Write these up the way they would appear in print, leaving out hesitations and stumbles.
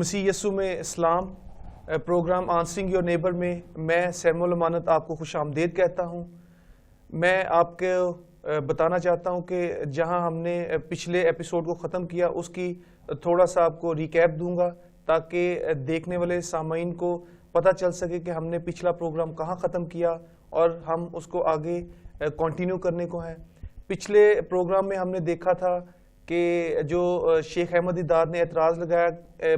مسیح یسوع میں اسلام پروگرام آنسرنگ یور نیبر میں میں سیمول امانت آپ کو خوش آمدید کہتا ہوں۔ میں آپ کو بتانا چاہتا ہوں کہ جہاں ہم نے پچھلے ایپیسوڈ کو ختم کیا اس کی تھوڑا سا آپ کو ریکیپ دوں گا تاکہ دیکھنے والے سامعین کو پتہ چل سکے کہ ہم نے پچھلا پروگرام کہاں ختم کیا اور ہم اس کو آگے کنٹینیو کرنے کو ہیں۔ پچھلے پروگرام میں ہم نے دیکھا تھا کہ جو شیخ احمد دیدار نے اعتراض لگایا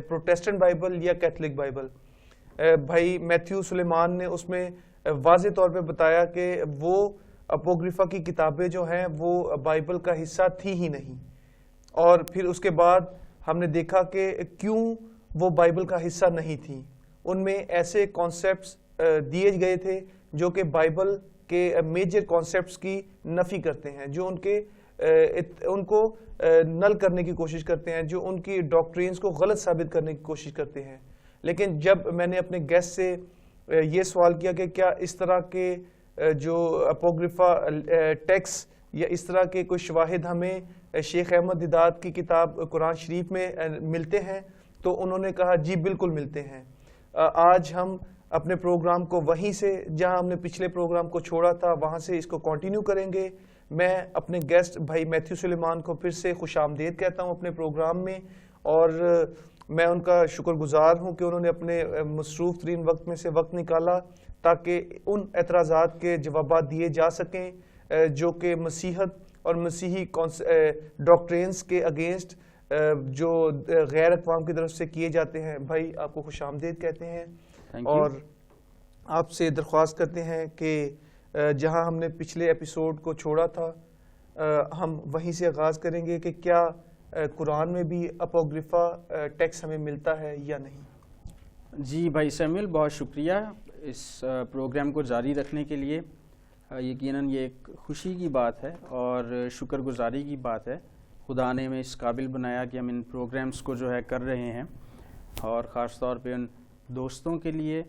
پروٹیسٹنٹ بائبل یا کیتھولک بائبل، بھائی میتھیو سلیمان نے اس میں واضح طور پہ بتایا کہ وہ اپوگریفا کی کتابیں جو ہیں وہ بائبل کا حصہ تھی ہی نہیں، اور پھر اس کے بعد ہم نے دیکھا کہ کیوں وہ بائبل کا حصہ نہیں تھی۔ ان میں ایسے کانسیپٹس دیے گئے تھے جو کہ بائبل کے میجر کانسیپٹس کی نفی کرتے ہیں، جو ان کو نل کرنے کی کوشش کرتے ہیں، جو ان کی ڈاکٹرینز کو غلط ثابت کرنے کی کوشش کرتے ہیں۔ لیکن جب میں نے اپنے گیسٹ سے یہ سوال کیا کہ کیا اس طرح کے جو اپوگریفا ٹیکس یا اس طرح کے کوئی شواہد ہمیں شیخ احمد دیدار کی کتاب قرآن شریف میں ملتے ہیں، تو انہوں نے کہا جی بالکل ملتے ہیں۔ آج ہم اپنے پروگرام کو وہیں سے جہاں ہم نے پچھلے پروگرام کو چھوڑا تھا وہاں سے اس کو کنٹینیو کریں گے۔ میں اپنے گیسٹ بھائی میتھیو سلیمان کو پھر سے خوش آمدید کہتا ہوں اپنے پروگرام میں، اور میں ان کا شکر گزار ہوں کہ انہوں نے اپنے مصروف ترین وقت میں سے وقت نکالا تاکہ ان اعتراضات کے جوابات دیے جا سکیں جو کہ مسیحت اور مسیحی ڈاکٹرینز کے اگینسٹ جو غیر اقوام کی طرف سے کیے جاتے ہیں۔ بھائی آپ کو خوش آمدید کہتے ہیں اور آپ سے درخواست کرتے ہیں کہ جہاں ہم نے پچھلے ایپیسوڈ کو چھوڑا تھا ہم وہیں سے آغاز کریں گے کہ کیا قرآن میں بھی اپوگریفا ٹیکس ہمیں ملتا ہے یا نہیں۔ جی بھائی سیمول، بہت شکریہ اس پروگرام کو جاری رکھنے کے لیے۔ یقیناً یہ ایک خوشی کی بات ہے اور شکر گزاری کی بات ہے، خدا نے ہمیں اس قابل بنایا کہ ہم ان پروگرامز کو جو ہے کر رہے ہیں، اور خاص طور پہ ان دوستوں کے لیے،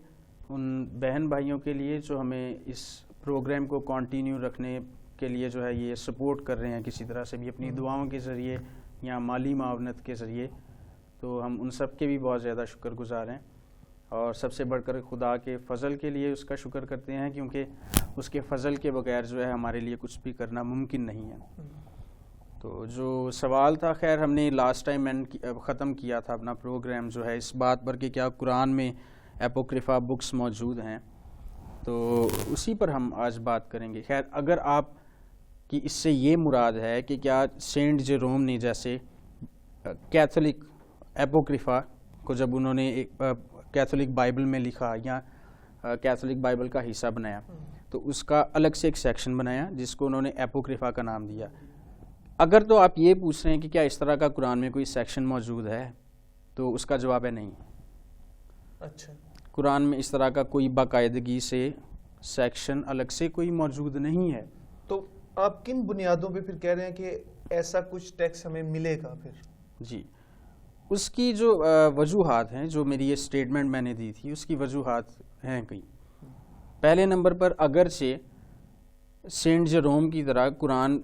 ان بہن بھائیوں کے لیے جو ہمیں اس پروگرام کو کنٹینیو رکھنے کے لیے جو ہے یہ سپورٹ کر رہے ہیں کسی طرح سے بھی، اپنی دعاؤں کے ذریعے یا مالی معاونت کے ذریعے، تو ہم ان سب کے بھی بہت زیادہ شکر گزار ہیں، اور سب سے بڑھ کر خدا کے فضل کے لیے اس کا شکر کرتے ہیں، کیونکہ اس کے فضل کے بغیر جو ہے ہمارے لیے کچھ بھی کرنا ممکن نہیں ہے۔ تو جو سوال تھا، خیر ہم نے لاسٹ ٹائم ختم کیا تھا اپنا پروگرام جو ہے اس بات پر کہ کیا قرآن میں اپوکریفا بکس موجود ہیں، تو اسی پر ہم آج بات کریں گے۔ خیر اگر آپ کی اس سے یہ مراد ہے کہ کیا سینٹ جیروم نے جیسے کیتھولک اپوکریفا کو جب انہوں نے کیتھولک بائبل میں لکھا یا کیتھولک بائبل کا حصہ بنایا تو اس کا الگ سے ایک سیکشن بنایا جس کو انہوں نے اپوکریفا کا نام دیا، اگر تو آپ یہ پوچھ رہے ہیں کہ کیا اس طرح کا قرآن میں کوئی سیکشن موجود ہے، تو اس کا جواب ہے نہیں۔ اچھا، قرآن میں اس طرح کا کوئی باقاعدگی سے سیکشن الگ سے کوئی موجود نہیں ہے۔ تو آپ کن بنیادوں پہ پھر کہہ رہے ہیں کہ ایسا کچھ ٹیکس ہمیں ملے گا پھر؟ جی، اس کی جو وجوہات ہیں، جو میری یہ سٹیٹمنٹ میں نے دی تھی، اس کی وجوہات ہیں کئی۔ پہلے نمبر پر اگرچہ سینٹ جیروم کی طرح قرآن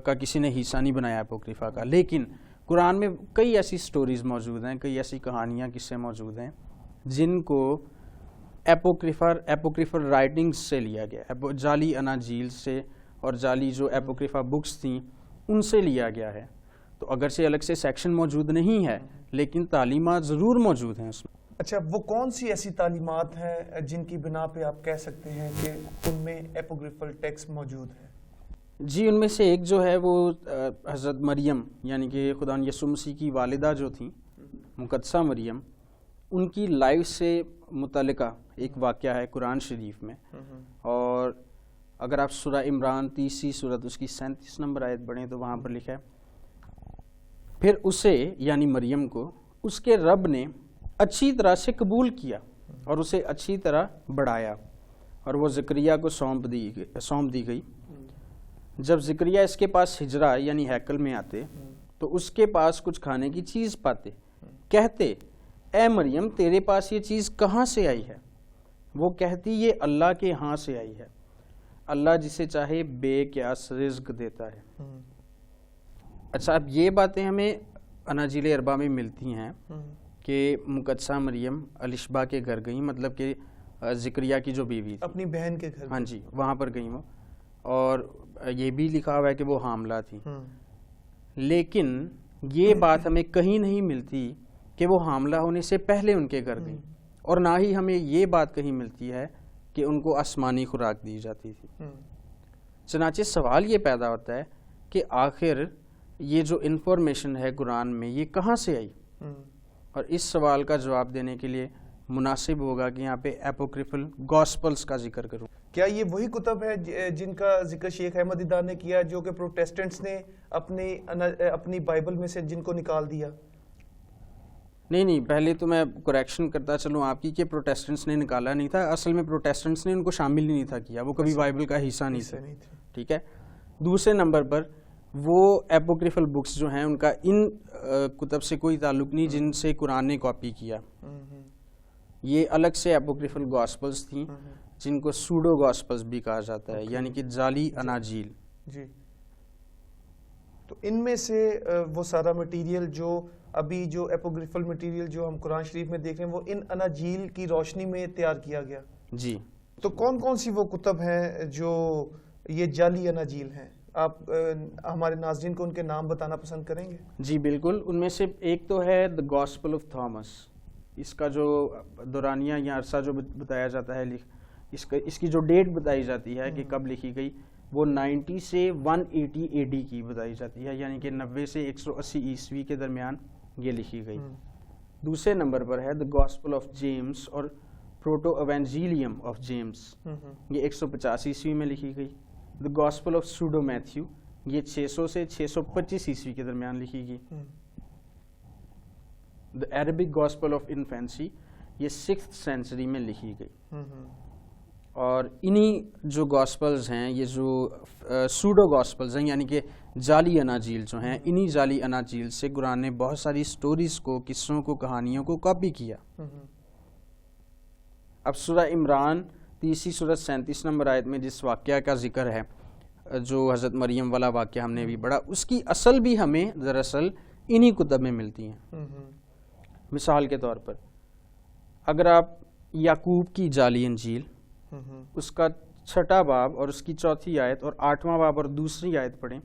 کا کسی نے حصہ نہیں بنایا اپوکریفا کا، لیکن قرآن میں کئی ایسی سٹوریز موجود ہیں، کئی ایسی کہانیاں قصے موجود ہیں جن کو اپوکریفل رائٹنگز سے لیا گیا، جعلی اناجیل سے اور جعلی جو اپوکریفا بکس تھیں ان سے لیا گیا ہے۔ تو اگر سے الگ سے سیکشن موجود نہیں ہے لیکن تعلیمات ضرور موجود ہیں اس میں۔ اچھا، وہ کون سی ایسی تعلیمات ہیں جن کی بنا پہ آپ کہہ سکتے ہیں کہ ان میں اپوکریفل ٹیکسٹ موجود ہے؟ جی، ان میں سے ایک جو ہے وہ حضرت مریم یعنی کہ خدا یسوع مسیح کی والدہ جو تھیں، مقدسہ مریم، ان کی لائف سے متعلقہ ایک واقعہ ہے قرآن شریف میں، اور اگر آپ سورہ عمران 30 سورت اس کی 37 نمبر آیت پڑھیں تو وہاں پر لکھا ہے، پھر اسے یعنی مریم کو اس کے رب نے اچھی طرح سے قبول کیا اور اسے اچھی طرح بڑھایا، اور وہ زکریا کو سونپ دی گئی۔ جب زکریا اس کے پاس ہجرا یعنی ہیکل میں آتے تو اس کے پاس کچھ کھانے کی چیز پاتے، کہتے اے مریم تیرے پاس یہ چیز کہاں سے آئی ہے؟ وہ کہتی یہ اللہ کے ہاں سے آئی ہے، اللہ جسے چاہے بے قیاس رزق دیتا ہے۔ اچھا، اب یہ باتیں ہمیں اناجیل اربع میں ملتی ہیں کہ مقدسہ مریم الشبا کے گھر گئیں، مطلب کہ زکریا کی جو بیوی تھی، اپنی بہن کے گھر. ہاں جی، وہاں پر گئیں وہ، اور یہ بھی لکھا ہوا ہے کہ وہ حاملہ تھی. لیکن یہ بات ہمیں کہیں نہیں ملتی کہ وہ حاملہ ہونے سے پہلے ان کے گھر گئیں، اور نہ ہی ہمیں یہ بات کہیں ملتی ہے کہ ان کو آسمانی خوراک دی جاتی تھی. چنانچہ سوال یہ پیدا ہوتا ہے کہ آخر یہ جو انفارمیشن ہے قرآن میں یہ کہاں سے آئی؟ اور اس سوال کا جواب دینے کے لیے مناسب ہوگا کہ یہاں پہ اپوکریفل گاسپلز کا ذکر کروں. کیا یہ وہی کتب ہے جن کا ذکر شیخ احمد دیدار نے کیا جو کہ پروٹیسٹنٹس نے اپنی بائبل میں سے جن کو نکال دیا؟ نہیں، پہلے تو میں کریکشن کرتا چلوں آپ کی کہ پروٹیسٹنٹس نے نکالا نہیں تھا، اصل میں پروٹیسٹنٹس نے ان کو شامل ہی نہیں تھا کیا، وہ کبھی بائبل کا حصہ نہیں تھے. ٹھیک ہے. دوسرے نمبر پر وہ اپوکریفل بکس جو ہیں ان کا ان کتب سے کوئی تعلق نہیں جن سے قرآن نے کاپی کیا. یہ الگ سے اپوکریفل گاسپلز تھیں جن کو سوڈو گاسپلز بھی کہا جاتا ہے، یعنی کہ جعلی اناجیل. جی. تو ان میں سے وہ سارا مٹیریل جو ابھی جو اپوکریفل مٹیریل جو ہم قرآن شریف میں دیکھ رہے ہیں وہ ان اناجیل کی روشنی میں تیار کیا گیا. جی. تو کون کون سی وہ کتب ہیں جو یہ جعلی اناجیل ہیں؟ آپ ہمارے ناظرین کو ان کے نام بتانا پسند کریں گے؟ جی بالکل. ان میں سے ایک تو ہے دا گاسپل آف تھامس. اس کا جو دورانیہ یا عرصہ جو بتایا جاتا ہے، اس کی جو ڈیٹ بتائی جاتی ہے کہ کب لکھی گئی، وہ 90 سے 180 AD کی بتائی جاتی ہے، یعنی کہ 90 سے 180 عیسوی کے درمیان یہ لکھی گئی. دوسرے نمبر پر ہے دا گاسپل آف جیمس اور پروٹو ایونجیلیم آف جیمس، یہ 150 عیسوی میں لکھی گئی. دا گاسپل آف سوڈو میتھیو، یہ 600 سے 625 عیسوی کے درمیان لکھی گئی. The Arabic gospel of infancy, یہ 6th سینچری میں لکھی گئی. اور انہی جو گاسپلز ہیں، یہ جو سوڈو گاسپلز ہیں یعنی کہ جعلی اناجیل جو ہیں، انہی جعلی اناجیل سے قرآن نے بہت ساری سٹوریز کو، قصوں کو، کہانیوں کو کاپی کیا. اب سورہ عمران 30 سورۃ 37 نمبر آیت میں جس واقعہ کا ذکر ہے، جو حضرت مریم والا واقعہ ہم نے بھی پڑھا، اس کی اصل بھی ہمیں دراصل انہی کتب میں ملتی ہیں. مثال کے طور پر اگر آپ یعقوب کی جعلی انجیل، اس کا 6واں باب اور اس کی 4تھی آیت اور 8واں باب اور دوسری آیت پڑھیں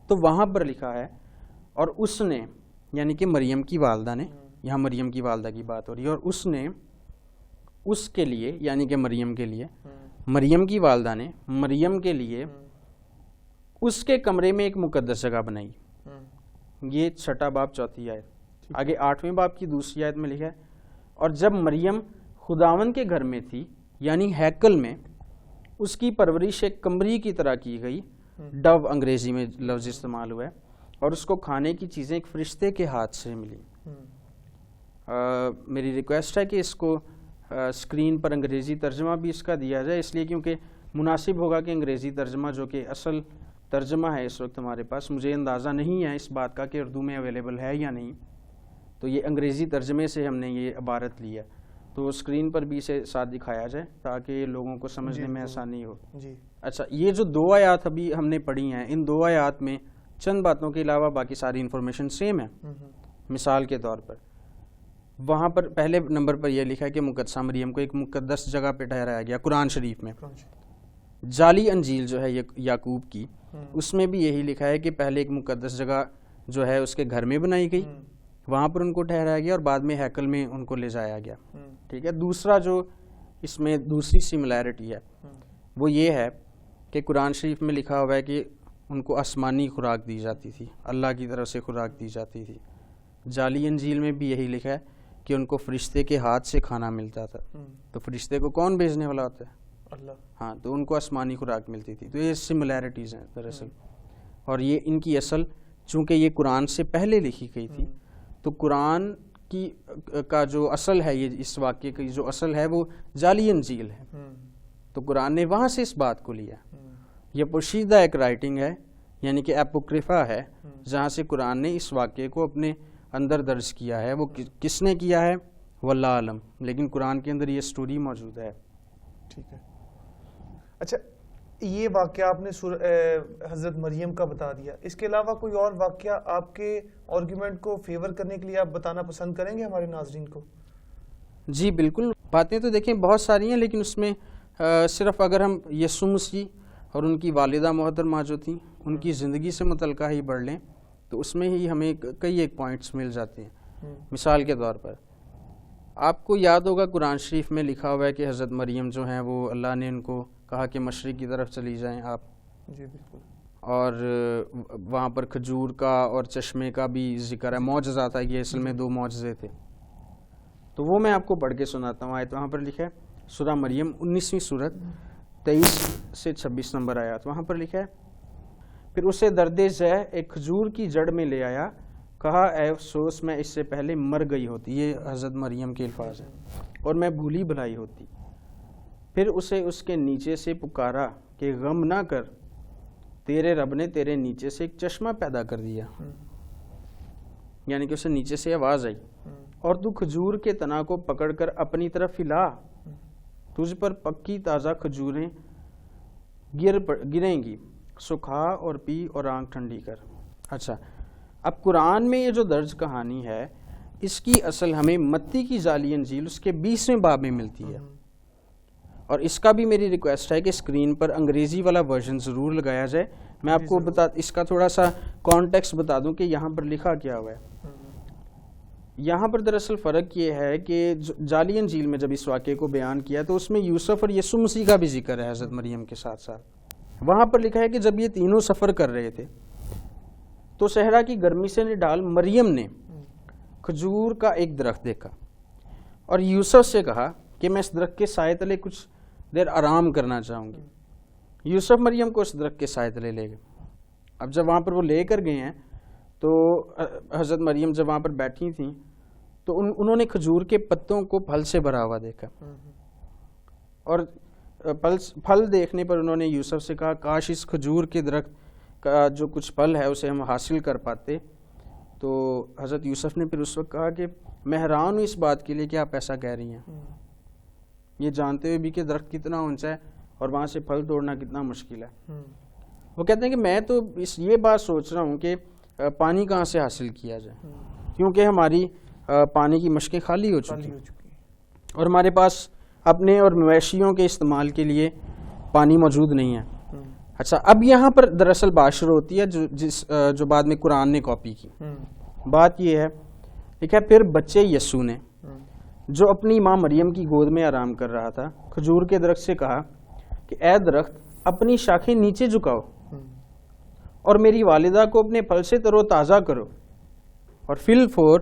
تو وہاں پر لکھا ہے، اور اس نے یعنی کہ مریم کی والدہ نے، یہاں مریم کی والدہ کی بات ہو رہی ہے، اور اس نے اس کے لیے یعنی کہ مریم کے لیے، مریم کی والدہ نے مریم کے لیے اس کے کمرے میں ایک مقدس جگہ بنائی. یہ 6واں باب 4تھی آیت. آگے 8ویں باب کی دوسری آیت میں لکھا ہے، اور جب مریم خداوند کے گھر میں تھی یعنی ہیکل میں، اس کی پرورش ایک قمری کی طرح کی گئی. ڈو انگریزی میں لفظ استعمال ہوا ہے، اور اس کو کھانے کی چیزیں ایک فرشتے کے ہاتھ سے ملی. میری ریکویسٹ ہے کہ اس کو اسکرین پر انگریزی ترجمہ بھی اس کا دیا جائے، اس لیے کیونکہ مناسب ہوگا کہ انگریزی ترجمہ جو کہ اصل ترجمہ ہے اس وقت ہمارے پاس، مجھے اندازہ نہیں ہے اس بات کا کہ اردو میں اویلیبل ہے یا نہیں، تو یہ انگریزی ترجمے سے ہم نے یہ عبارت لی ہے، تو اسکرین پر بھی اسے ساتھ دکھایا جائے تاکہ لوگوں کو سمجھنے میں آسانی ہو. اچھا، یہ جو 2 آیات ابھی ہم نے پڑھی ہیں، ان 2 آیات میں چند باتوں کے علاوہ باقی ساری انفارمیشن سیم ہے. مثال کے طور پر وہاں پر پہلے نمبر پر یہ لکھا ہے کہ مقدسہ مریم کو ایک مقدس جگہ پہ ٹھہرایا گیا. قرآن شریف میں جعلی انجیل جو ہے یعقوب کی، اس میں بھی یہی لکھا ہے کہ پہلے ایک مقدس جگہ جو ہے اس کے گھر میں بنائی گئی، وہاں پر ان کو ٹھہرایا گیا، اور بعد میں ہیکل میں ان کو لے جایا گیا. ٹھیک ہے. دوسرا جو اس میں دوسری سملیرٹی ہے وہ یہ ہے کہ قرآن شریف میں لکھا ہوا ہے کہ ان کو آسمانی خوراک دی جاتی تھی، اللہ کی طرف سے خوراک دی جاتی تھی. جعلی انجیل میں بھی یہی لکھا ہے کہ ان کو فرشتے کے ہاتھ سے کھانا ملتا تھا. تو فرشتے کو کون بھیجنے والا ہوتا ہے؟ اللہ. ہاں، تو ان کو آسمانی خوراک ملتی تھی. تو یہ سملیرٹیز ہیں دراصل، اور یہ ان کی اصل چونکہ یہ قرآن سے پہلے لکھی گئی تھی، تو قرآن کا جو اصل ہے، یہ اس واقعے کی جو اصل ہے وہ جعلی انجیل ہے. تو قرآن نے وہاں سے اس بات کو لیا. یہ پوشیدہ ایک رائٹنگ ہے، یعنی کہ اپوکریفا ہے، جہاں سے قرآن نے اس واقعے کو اپنے اندر درج کیا ہے. وہ کس نے کیا ہے واللہ عالم، لیکن قرآن کے اندر یہ سٹوری موجود ہے. ٹھیک ہے. اچھا، یہ واقعہ آپ نے حضرت مریم کا بتا دیا، اس کے علاوہ کوئی اور واقعہ آپ کے آرگیومنٹ کو فیور کرنے کے لیے آپ بتانا پسند کریں گے ہمارے ناظرین کو؟ جی بالکل، باتیں تو دیکھیں بہت ساری ہیں، لیکن اس میں صرف اگر ہم یسوع مسیح اور ان کی والدہ محترمہ جو تھیں ان کی زندگی سے متعلقہ ہی پڑھ لیں تو اس میں ہی ہمیں کئی ایک پوائنٹس مل جاتے ہیں۔ مثال کے طور پر آپ کو یاد ہوگا قرآن شریف میں لکھا ہوا ہے کہ حضرت مریم جو ہیں وہ اللہ نے ان کو کہا کہ مشرق کی طرف چلی جائیں آپ، جی بالکل، اور وہاں پر کھجور کا اور چشمے کا بھی ذکر ہے، معجزہ تھا، یہ اصل میں 2 معجزے تھے۔ تو وہ میں آپ کو پڑھ کے سناتا ہوں۔ آیت وہاں پر لکھا ہے سورہ مریم 19ویں سورت 23 سے 26 نمبر آیات، وہاں پر لکھا ہے پھر اسے درد ذہ ایک کھجور کی جڑ میں لے آیا، کہا اے افسوس میں اس سے پہلے مر گئی ہوتی، یہ حضرت مریم کے الفاظ ہیں، اور میں بھولی بھلائی ہوتی۔ پھر اسے اس کے نیچے سے پکارا کہ غم نہ کر، تیرے رب نے تیرے نیچے سے ایک چشمہ پیدا کر دیا، یعنی کہ اسے نیچے سے آواز آئی، اور تو کھجور کے تنا کو پکڑ کر اپنی طرف ہلا، تجھ پر پکی تازہ کھجوریں گریں گی، سکھا اور پی اور آنکھ ٹھنڈی کر۔ اچھا، اب قرآن میں یہ جو درج کہانی ہے اس کی اصل ہمیں متی کی جعلی انجیل اس کے 20ویں باب میں ملتی ہے، اور اس کا بھی میری ریکویسٹ ہے کہ اسکرین پر انگریزی والا ورژن ضرور لگایا جائے۔ میں آپ کو اس کا تھوڑا سا کانٹیکسٹ بتا دوں کہ یہاں پر لکھا کیا ہوا ہے۔ یہاں پر دراصل فرق یہ ہے کہ جعلی انجیل میں جب اس واقعے کو بیان کیا تو اس میں یوسف اور یسوع مسیح کا بھی ذکر ہے حضرت مریم کے ساتھ ساتھ۔ وہاں پر لکھا ہے کہ جب یہ تینوں سفر کر رہے تھے تو صحرا کی گرمی سے نڈال مریم نے کھجور کا ایک درخت دیکھا اور یوسف سے کہا کہ میں اس درخت کے سائے تلے کچھ دیر آرام کرنا چاہوں گی۔ یوسف مریم کو اس درخت کے سائے تلے لے گئے۔ اب جب وہاں پر وہ لے کر گئے ہیں تو حضرت مریم جب وہاں پر بیٹھی تھیں تو انہوں نے کھجور کے پتوں کو پھل سے بھرا ہوا دیکھا، اور پھل دیکھنے پر انہوں نے یوسف سے کہا کاش اس کھجور کے درخت کا جو کچھ پھل ہے اسے ہم حاصل کر پاتے۔ تو حضرت یوسف نے پھر اس وقت کہا کہ میں حیران ہوں اس بات کے لیے کہ آپ ایسا کہہ رہی ہیں، یہ جانتے ہوئے بھی کہ درخت کتنا اونچا ہے اور وہاں سے پھل توڑنا کتنا مشکل ہے۔ وہ کہتے ہیں کہ میں تو یہ بات سوچ رہا ہوں کہ پانی کہاں سے حاصل کیا جائے، کیونکہ ہماری پانی کی مشکیں خالی ہو چکی ہیں اور ہمارے پاس اپنے اور مویشیوں کے استعمال کے لیے پانی موجود نہیں ہے۔ اچھا، اب یہاں پر دراصل بات شروع ہوتی ہے جو بعد میں قرآن نے کاپی کی۔ بات یہ ہے، دیکھا پھر بچے یسوع نے جو اپنی ماں مریم کی گود میں آرام کر رہا تھا کھجور کے درخت سے کہا کہ اے درخت اپنی شاخیں نیچے جھکاؤ اور میری والدہ کو اپنے پھل سے تر و تازہ کرو۔ اور فی الفور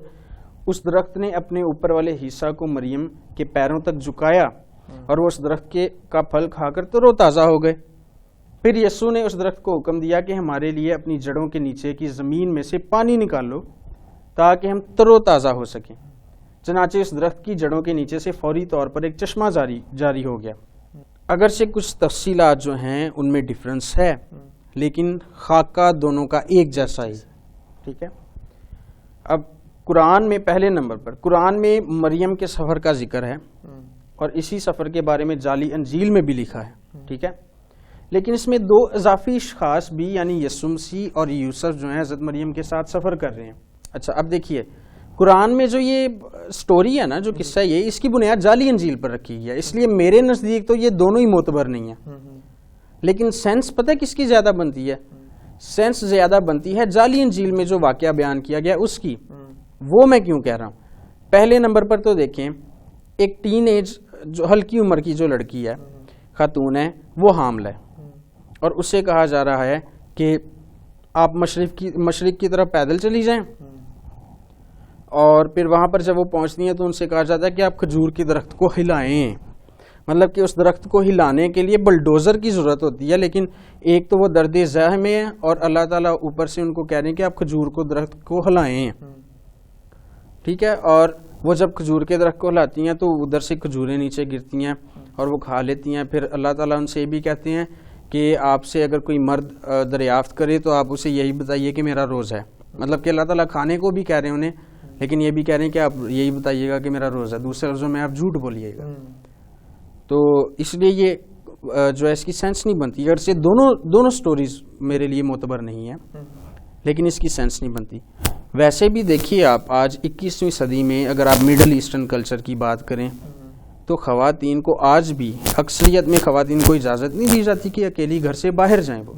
اس درخت نے اپنے اوپر والے حصہ کو مریم کے پیروں تک جھکایا اور وہ اس درخت کا پھل کھا کر تر و تازہ ہو گئے۔ پھر یسوع نے اس درخت کو حکم دیا کہ ہمارے لیے اپنی جڑوں کے نیچے کی زمین میں سے پانی نکال لو تاکہ ہم تر و تازہ ہو سکیں۔ چنانچہ اس درخت کی جڑوں کے نیچے سے فوری طور پر ایک چشمہ جاری ہو گیا۔ اگرچہ کچھ تفصیلات جو ہیں ان میں ڈفرنس ہے لیکن خاکہ دونوں کا ایک جیسا ہی، ٹھیک ہے۔ اب قرآن میں پہلے نمبر پر قرآن میں مریم کے سفر کا ذکر ہے اور اسی سفر کے بارے میں جعلی انجیل میں بھی لکھا ہے، ٹھیک ہے، لیکن اس میں 2 اضافی اشخاص بھی یعنی یسوع مسیح اور یوسف جو ہیں حضرت مریم کے ساتھ سفر کر رہے ہیں۔ اچھا، اب دیکھیے قرآن میں جو یہ سٹوری ہے نا، جو قصہ ہے یہ، اس کی بنیاد جعلی انجیل پر رکھی گئی ہے، اس لیے میرے نزدیک تو یہ دونوں ہی معتبر نہیں ہیں، لیکن سینس پتہ کس کی زیادہ بنتی ہے؟ سینس زیادہ بنتی ہے جعلی انجیل میں جو واقعہ بیان کیا گیا اس کی۔ وہ میں کیوں کہہ رہا ہوں؟ پہلے نمبر پر تو دیکھیں ایک ٹین ایج جو ہلکی عمر کی جو لڑکی ہے، خاتون ہے، وہ حاملہ ہے اور اسے کہا جا رہا ہے کہ آپ مشرق کی طرف پیدل چلی جائیں، اور پھر وہاں پر جب وہ پہنچتی ہیں تو ان سے کہا جاتا ہے کہ آپ کھجور کے درخت کو ہلائیں، مطلب کہ اس درخت کو ہلانے کے لیے بلڈوزر کی ضرورت ہوتی ہے، لیکن ایک تو وہ درد ذہ میں ہے اور اللہ تعالیٰ اوپر سے ان کو کہہ رہے ہیں کہ آپ کھجور کو درخت کو ہلائیں، ٹھیک ہے۔ اور وہ جب کھجور کے درخت کو ہلاتی ہیں تو ادھر سے کھجوریں نیچے گرتی ہیں اور وہ کھا لیتی ہیں۔ پھر اللہ تعالیٰ ان سے یہ بھی کہتے ہیں کہ آپ سے اگر کوئی مرد دریافت کرے تو آپ اسے یہی بتائیے کہ میرا روزہ ہے، مطلب کہ اللہ تعالیٰ کھانے کو بھی کہہ رہے ہیں انہیں، لیکن یہ بھی کہہ رہے ہیں کہ آپ یہی بتائیے گا کہ میرا روزہ ہے، دوسرے لفظوں میں آپ جھوٹ بولیے گا۔ تو اس لیے یہ جو ہے اس کی سینس نہیں بنتی. اگرچہ دونوں سٹوریز میرے لیے معتبر نہیں ہیں, لیکن اس کی سینس نہیں بنتی. ویسے بھی دیکھیے آپ آج 21ویں صدی میں اگر آپ میڈل ایسٹرن کلچر کی بات کریں تو خواتین کو آج بھی اکثریت میں خواتین کو اجازت نہیں دی جاتی کہ اکیلی گھر سے باہر جائیں. وہ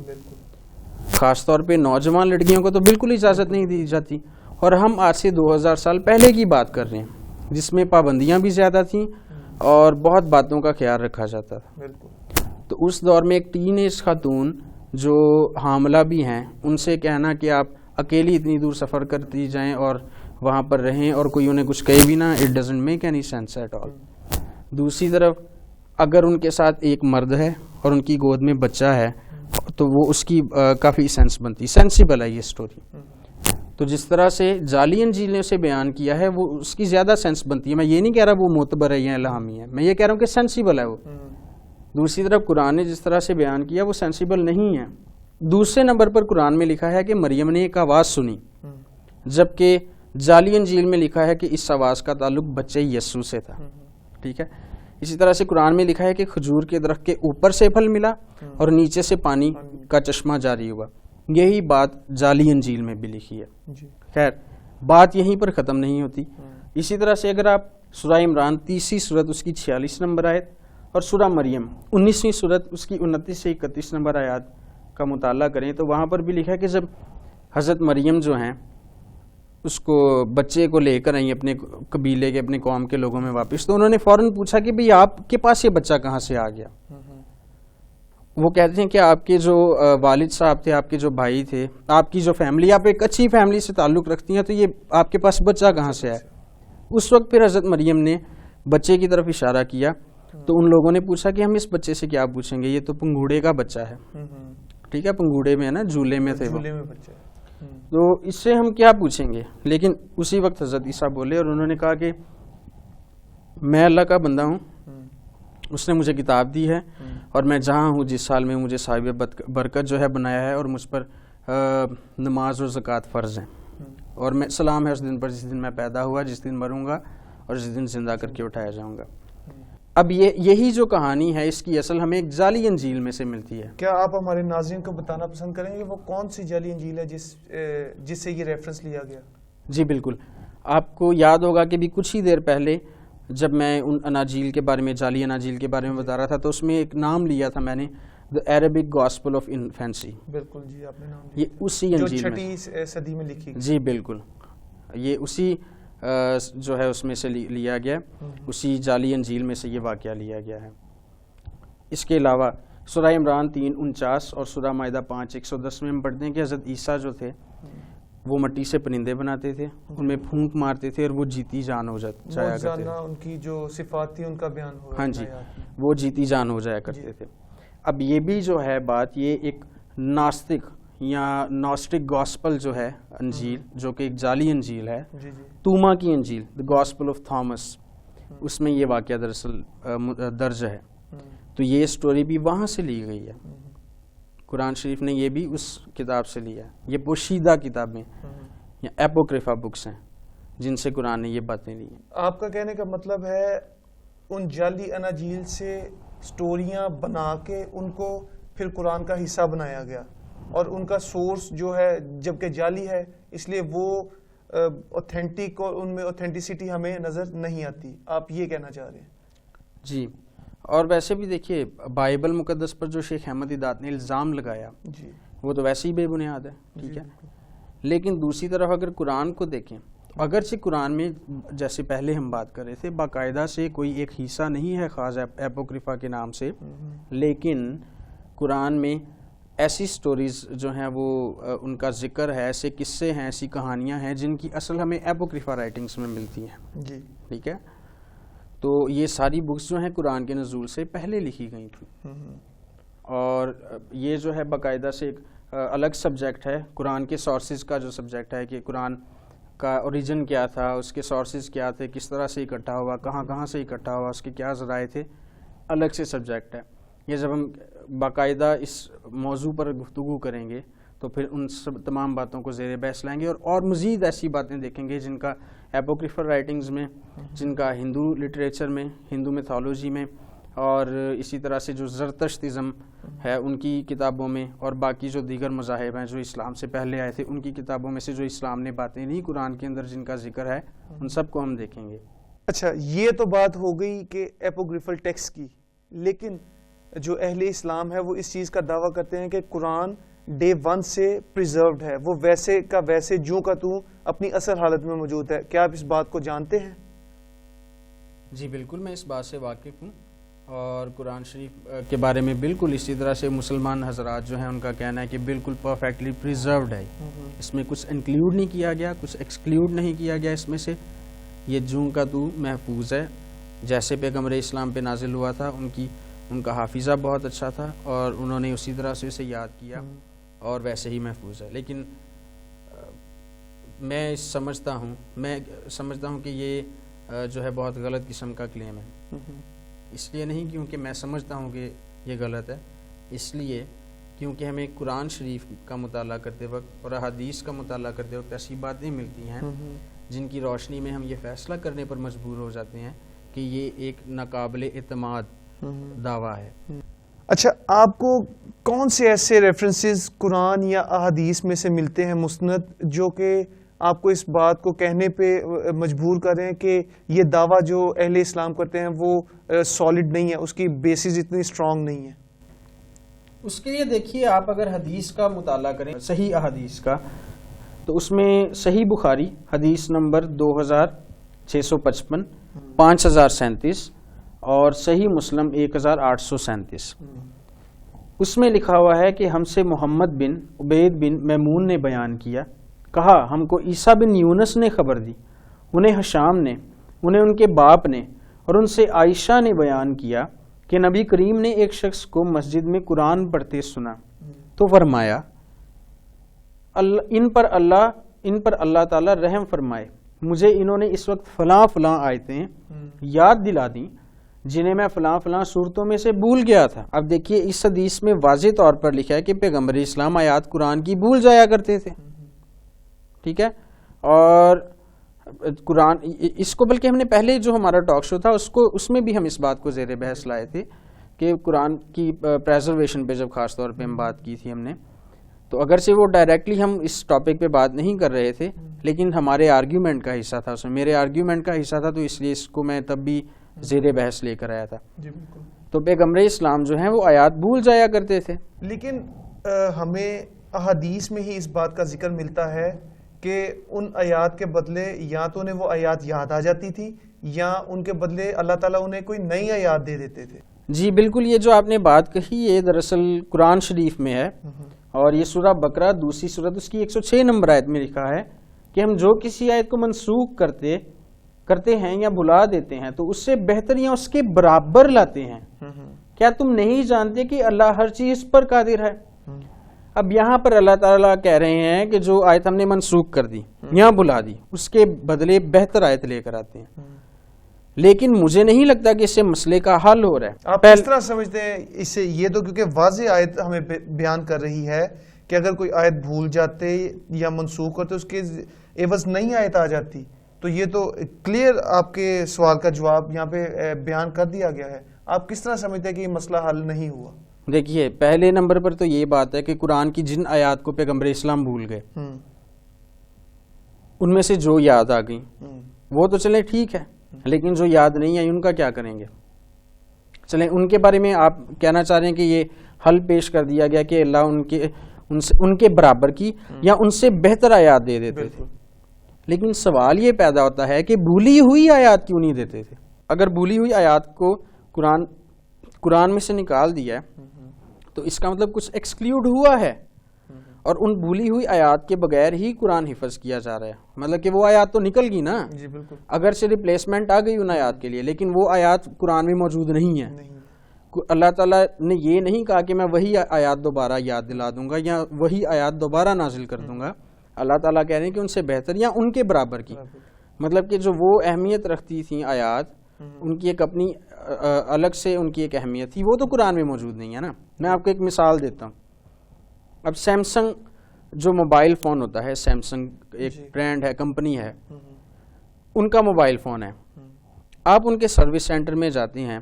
خاص طور پہ نوجوان لڑکیوں کو تو بالکل اجازت نہیں دی جاتی. اور ہم آج سے 2000 سال پہلے کی بات کر رہے ہیں جس میں پابندیاں بھی زیادہ تھیں اور بہت باتوں کا خیال رکھا جاتا تھا. تو اس دور میں ایک ٹین ایج خاتون جو حاملہ بھی ہیں ان سے کہنا کہ آپ اکیلی اتنی دور سفر کرتی جائیں اور وہاں پر رہیں اور کوئی انہیں کچھ کہے بھی نہ, it doesn't make any sense at all. دوسری طرف اگر ان کے ساتھ ایک مرد ہے اور ان کی گود میں بچہ ہے تو وہ اس کی کافی سینس بنتی, سینسیبل ہے یہ سٹوری. تو جس طرح سے جعلی انجیل نے اسے بیان کیا ہے وہ اس کی زیادہ سینس بنتی ہے. میں یہ نہیں کہہ رہا وہ معتبر ہے یا الہامی ہے, میں یہ کہہ رہا ہوں کہ سینسیبل ہے وہ. دوسری طرف قرآن نے جس طرح سے بیان کیا وہ سینسیبل نہیں ہے. دوسرے نمبر پر قرآن میں لکھا ہے کہ مریم نے ایک آواز سنی, جبکہ جعلی انجیل میں لکھا ہے کہ اس آواز کا تعلق بچے یسوع سے تھا. ٹھیک ہے. اسی طرح سے قرآن میں لکھا ہے کہ کھجور کے درخت کے اوپر سے پھل ملا اور نیچے سے پانی کا چشمہ جاری ہوا. یہی بات جعلی انجیل میں بھی لکھی ہے. خیر بات یہیں پر ختم نہیں ہوتی. اسی طرح سے اگر آپ سورہ عمران 30 سورت اس کی 46 نمبر آیت اور سورہ مریم 19ویں سورت اس کی 29 سے 31 نمبر آیات کا مطالعہ کریں تو وہاں پر بھی لکھا ہے کہ جب حضرت مریم جو ہیں اس کو بچے کو لے کر آئیں اپنے قبیلے کے اپنے قوم کے لوگوں میں واپس, تو انہوں نے فوراً پوچھا کہ بھئی آپ کے پاس یہ بچہ کہاں سے آ گیا. وہ کہتے ہیں کہ آپ کے جو والد صاحب تھے, آپ کے جو بھائی تھے, آپ کی جو فیملی, آپ ایک اچھی فیملی سے تعلق رکھتی ہیں, تو یہ آپ کے پاس بچہ کہاں سے آیا. اس وقت پھر حضرت مریم نے بچے کی طرف اشارہ کیا تو ان لوگوں نے پوچھا کہ ہم اس بچے سے کیا پوچھیں گے, یہ تو پنگوڑے کا بچہ ہے. ٹھیک ہے, پنگوڑے میں ہے نا, جھولے میں تھے وہ, تو اس سے ہم کیا پوچھیں گے. لیکن اسی وقت حضرت عیسیٰ بولے اور انہوں نے کہا کہ میں اللہ کا بندہ ہوں, اس نے مجھے کتاب دی ہے اور میں جہاں ہوں جس سال میں مجھے صاحب برکت جو ہے بنایا ہے اور مجھ پر نماز اور زکوٰۃ فرض ہیں, اور میں سلام ہے اس دن پر جس دن میں پیدا ہوا, جس دن مروں گا اور جس دن زندہ کر کے اٹھایا جاؤں گا. اب یہی جو کہانی ہے اس کی اصل ہمیں ایک جعلی انجیل میں سے ملتی ہے. کیا آپ ہمارے ناظرین کو بتانا پسند کریں گے وہ کون سی جعلی انجیل ہے جس سے یہ ریفرنس لیا گیا؟ جی بالکل. آپ کو یاد ہوگا کہ بھی کچھ ہی دیر پہلے جب میں ان اناجیل کے بارے میں, جعلی اناجیل کے بارے میں بتا رہا تھا, تو اس میں ایک نام لیا تھا میں نے, The Arabic Gospel of Infancy. بالکل جی, آپ نے نام یہ اسی انجیل جو 6 صدی میں لکھی گئی. جی بالکل, یہ اسی جو ہے اس میں سے لیا گیا, اسی جعلی انجیل میں سے یہ واقعہ لیا گیا ہے. اس کے علاوہ سورہ عمران 3:49 اور سورہ مائدہ 5:110 میں ہم پڑھتے ہیں کہ حضرت عیسیٰ جو تھے وہ مٹی سے پرندے بناتے تھے, ان میں پھونک مارتے تھے اور وہ جیتی جان ہو جایا کرتے تھے. ان کی جو صفات تھی ان کا بیان ہوا. ہاں جی, وہ جیتی جان ہو جایا کرتے تھے. اب یہ بھی جو ہے بات, یہ ایک ناستک یا نوسٹک گاسپل جو ہے انجیل, جو کہ ایک جعلی انجیل ہے, توما کی انجیل, دی گاسپل آف تھامس, اس میں یہ واقعہ دراصل درج ہے. تو یہ سٹوری بھی وہاں سے لی گئی ہے. قرآن شریف نے یہ بھی اس کتاب سے لیا ہے. یہ پوشیدہ کتابیں یا اپوکریفا بکس ہیں جن سے قرآن نے یہ باتیں لی ہیں. آپ کا کہنے کا مطلب ہے ان جعلی اناجیل سے سٹوریاں بنا کے ان کو پھر قرآن کا حصہ بنایا گیا, اور ان کا سورس جو ہے جبکہ جعلی ہے اس لیے وہ اوتھینٹک اور ان میں اوتھینٹسٹی ہمیں نظر نہیں آتی. آپ یہ کہنا چاہ رہے ہیں؟ جی. اور ویسے بھی دیکھیے بائبل مقدس پر جو شیخ احمد دیدات نے الزام لگایا جی وہ تو ویسے ہی بے بنیاد ہے. ٹھیک ہے, لیکن دوسری طرف اگر قرآن کو دیکھیں, اگرچہ قرآن میں جیسے پہلے ہم بات کر رہے تھے باقاعدہ سے کوئی ایک حصہ نہیں ہے خاص اپوکریفا کے نام سے, لیکن قرآن میں ایسی سٹوریز جو ہیں وہ ان کا ذکر ہے, ایسے قصے ہیں, ایسی کہانیاں ہیں جن کی اصل ہمیں اپوکریفا رائٹنگز میں ملتی ہیں. جی ٹھیک ہے. تو یہ ساری بکس جو ہیں قرآن کے نزول سے پہلے لکھی گئی تھیں, اور یہ جو ہے باقاعدہ سے ایک الگ سبجیکٹ ہے. قرآن کے سورسز کا جو سبجیکٹ ہے کہ قرآن کا اوریجن کیا تھا, اس کے سورسز کیا تھے, کس طرح سے اکٹھا ہوا, کہاں سے اکٹھا ہوا, اس کے کیا ذرائع تھے, الگ سے سبجیکٹ ہے. یہ جب ہم باقاعدہ اس موضوع پر گفتگو کریں گے تو پھر ان سب تمام باتوں کو زیر بحث لائیں گے, اور مزید ایسی باتیں دیکھیں گے جن کا اپوکریفل رائٹنگز میں, جن کا ہندو لٹریچر میں, ہندو میتھولوجی میں اور اسی طرح سے جو زرتشتزم ہے ان کی کتابوں میں، اور باقی جو دیگر مذاہب ہیں جو اسلام سے پہلے آئے تھے ان کی کتابوں میں سے جو اسلام نے باتیں نہیں قرآن کے اندر جن کا ذکر ہے ان سب کو ہم دیکھیں گے۔ اچھا، یہ تو بات ہو گئی کہ اپوکریفل ٹیکسٹ کی، لیکن جو اہل اسلام ہے وہ اس چیز کا دعویٰ کرتے ہیں کہ قرآن ڈے 1 سے پریزروڈ ہے، وہ ویسے کا ویسے جوں کا توں اپنی اصل حالت میں موجود ہے۔ کیا آپ اس بات کو جانتے ہیں؟ جی بالکل، میں اس بات سے واقف ہوں، اور قرآن شریف کے بارے میں بالکل اسی طرح سے مسلمان حضرات جو ہیں ان کا کہنا ہے کہ بالکل پرفیکٹلی پریزروڈ ہے، اس میں کچھ انکلیوڈ نہیں کیا گیا، کچھ ایکسکلیوڈ نہیں کیا گیا اس میں سے، یہ جوں کا تو محفوظ ہے۔ جیسے پیغمبر اسلام پہ نازل ہوا تھا ان کا حافظہ بہت اچھا تھا اور انہوں نے اسی طرح سے اسے یاد کیا اور ویسے ہی محفوظ ہے۔ لیکن میں سمجھتا ہوں کہ یہ جو ہے بہت غلط قسم کا کلیم ہے، اس لیے نہیں کیونکہ میں سمجھتا ہوں کہ یہ غلط ہے، اس لیے کیونکہ ہمیں قرآن شریف کا مطالعہ کرتے وقت اور احادیث کا مطالعہ کرتے وقت ایسی باتیں ملتی ہیں جن کی روشنی میں ہم یہ فیصلہ کرنے پر مجبور ہو جاتے ہیں کہ یہ ایک ناقابل اعتماد دعویٰ ہے۔ اچھا، آپ کو کون سے ایسے ریفرنسز قرآن یا احادیث میں سے ملتے ہیں مستند جو کہ آپ کو اس بات کو کہنے پہ مجبور کریں کہ یہ دعویٰ جو اہل اسلام کرتے ہیں وہ سالڈ نہیں ہے، اس کی بیسز اتنی اسٹرانگ نہیں ہے؟ اس کے لیے دیکھیے، آپ اگر حدیث کا مطالعہ کریں، صحیح احادیث کا، تو اس میں صحیح بخاری حدیث نمبر 2655، 5037 اور صحیح مسلم 1837، اس میں لکھا ہوا ہے کہ ہم سے محمد بن عبید بن میمون نے بیان کیا، کہا ہم کو عیسیٰ بن یونس نے خبر دی، انہیں حشام نے، انہیں ان کے باپ نے، اور ان سے عائشہ نے بیان کیا کہ نبی کریم نے ایک شخص کو مسجد میں قرآن پڑھتے سنا تو فرمایا ان پر اللہ تعالی رحم فرمائے، مجھے انہوں نے اس وقت فلاں فلاں آیتیں یاد دلا دیں جنہیں میں فلاں فلاں صورتوں میں سے بھول گیا تھا۔ اب دیکھیے اس حدیث میں واضح طور پر لکھا ہے کہ پیغمبر اسلام آیات قرآن کی بھول جایا کرتے تھے، ٹھیک ہے، اور قرآن اس کو بلکہ ہم نے پہلے جو ہمارا ٹاک شو تھا اس میں بھی ہم اس بات کو زیر بحث لائے تھے کہ قرآن کی پریزرویشن پہ جب خاص طور پہ ہم بات کی تھی ہم نے، تو اگرچہ وہ ڈائریکٹلی ہم اس ٹاپک پہ بات نہیں کر رہے تھے لیکن ہمارے آرگیومنٹ کا حصہ تھا، اس میں میرے آرگیومنٹ کا حصہ تھا، تو اس لیے اس کو میں تب بھی زیر بحث لے کر آیا تھا۔ تو پیغمبر اسلام جو ہیں وہ آیات بھول جایا کرتے تھے، لیکن ہمیں احادیث میں ہی اس بات کا ذکر ملتا ہے کہ ان آیات کے بدلے یا تو انہیں وہ آیات یاد آ جاتی تھی یا ان کے بدلے اللہ تعالیٰ انہیں کوئی نئی آیات دے دیتے تھے۔ جی بالکل، یہ جو آپ نے بات کہی یہ دراصل قرآن شریف میں ہے، اور یہ سورہ بقرہ دوسری سورت اس کی 106 نمبر آیت میں لکھا ہے کہ ہم جو کسی آیت کو منسوخ کرتے ہیں یا بھلا دیتے ہیں تو اس سے بہتر یا اس کے برابر لاتے ہیں۔ کیا تم نہیں جانتے کہ اللہ ہر چیز پر قادر ہے؟ اب یہاں پر اللہ تعالیٰ کہہ رہے ہیں کہ جو آیت ہم نے منسوخ کر دی یا بھلا دی اس کے بدلے بہتر آیت لے کر آتے ہیں، لیکن مجھے نہیں لگتا کہ اس سے مسئلے کا حل ہو رہا ہے۔ آپ کس طرح سمجھتے ہیں اس سے؟ یہ تو کیونکہ واضح آیت ہمیں بیان کر رہی ہے کہ اگر کوئی آیت بھول جاتے یا منسوخ کرتے اس کے عوض نئی آیت آ جاتی، تو یہ تو کلیئر آپ کے سوال کا جواب یہاں پہ بیان کر دیا گیا ہے۔ آپ کس طرح سمجھتے ہیں کہ یہ مسئلہ حل نہیں ہوا؟ دیکھیے پہلے نمبر پر تو یہ بات ہے کہ قرآن کی جن آیات کو پیغمبر اسلام بھول گئے ان میں سے جو یاد آ گئی وہ تو چلیں ٹھیک ہے، لیکن جو یاد نہیں آئی ان کا کیا کریں گے؟ چلیں ان کے بارے میں آپ کہنا چاہ رہے ہیں کہ یہ حل پیش کر دیا گیا کہ اللہ ان کے برابر کی یا ان سے بہتر آیات دے دیتے تھے، لیکن سوال یہ پیدا ہوتا ہے کہ بھولی ہوئی آیات کیوں نہیں دیتے تھے؟ اگر بھولی ہوئی آیات کو قرآن میں سے نکال دیا تو اس کا مطلب کچھ ایکسکلیوڈ ہوا ہے، اور ان بھولی ہوئی آیات کے بغیر ہی قرآن حفظ کیا جا رہا ہے، مطلب کہ وہ آیات تو نکل گئی نا، جی بالکل، اگرچہ ریپلیسمنٹ آ گئی ان آیات کے لیے لیکن وہ آیات قرآن میں موجود نہیں ہیں۔ اللہ تعالیٰ نے یہ نہیں کہا کہ میں وہی آیات دوبارہ یاد دلا دوں گا یا وہی آیات دوبارہ نازل کر دوں گا، اللہ تعالیٰ کہہ رہے ہیں کہ ان سے بہتر یا ان کے برابر کی، مطلب کہ جو وہ اہمیت رکھتی تھیں آیات ان کی ایک اپنی الگ سے ان کی ایک اہمیت تھی، وہ تو قرآن میں موجود نہیں ہے نا۔ میں آپ کو ایک مثال دیتا ہوں، اب سیمسنگ جو موبائل فون ہوتا ہے، سیمسنگ ایک برانڈ ہے، کمپنی ہے، ان کا موبائل فون ہے، آپ ان کے سروس سینٹر میں جاتے ہیں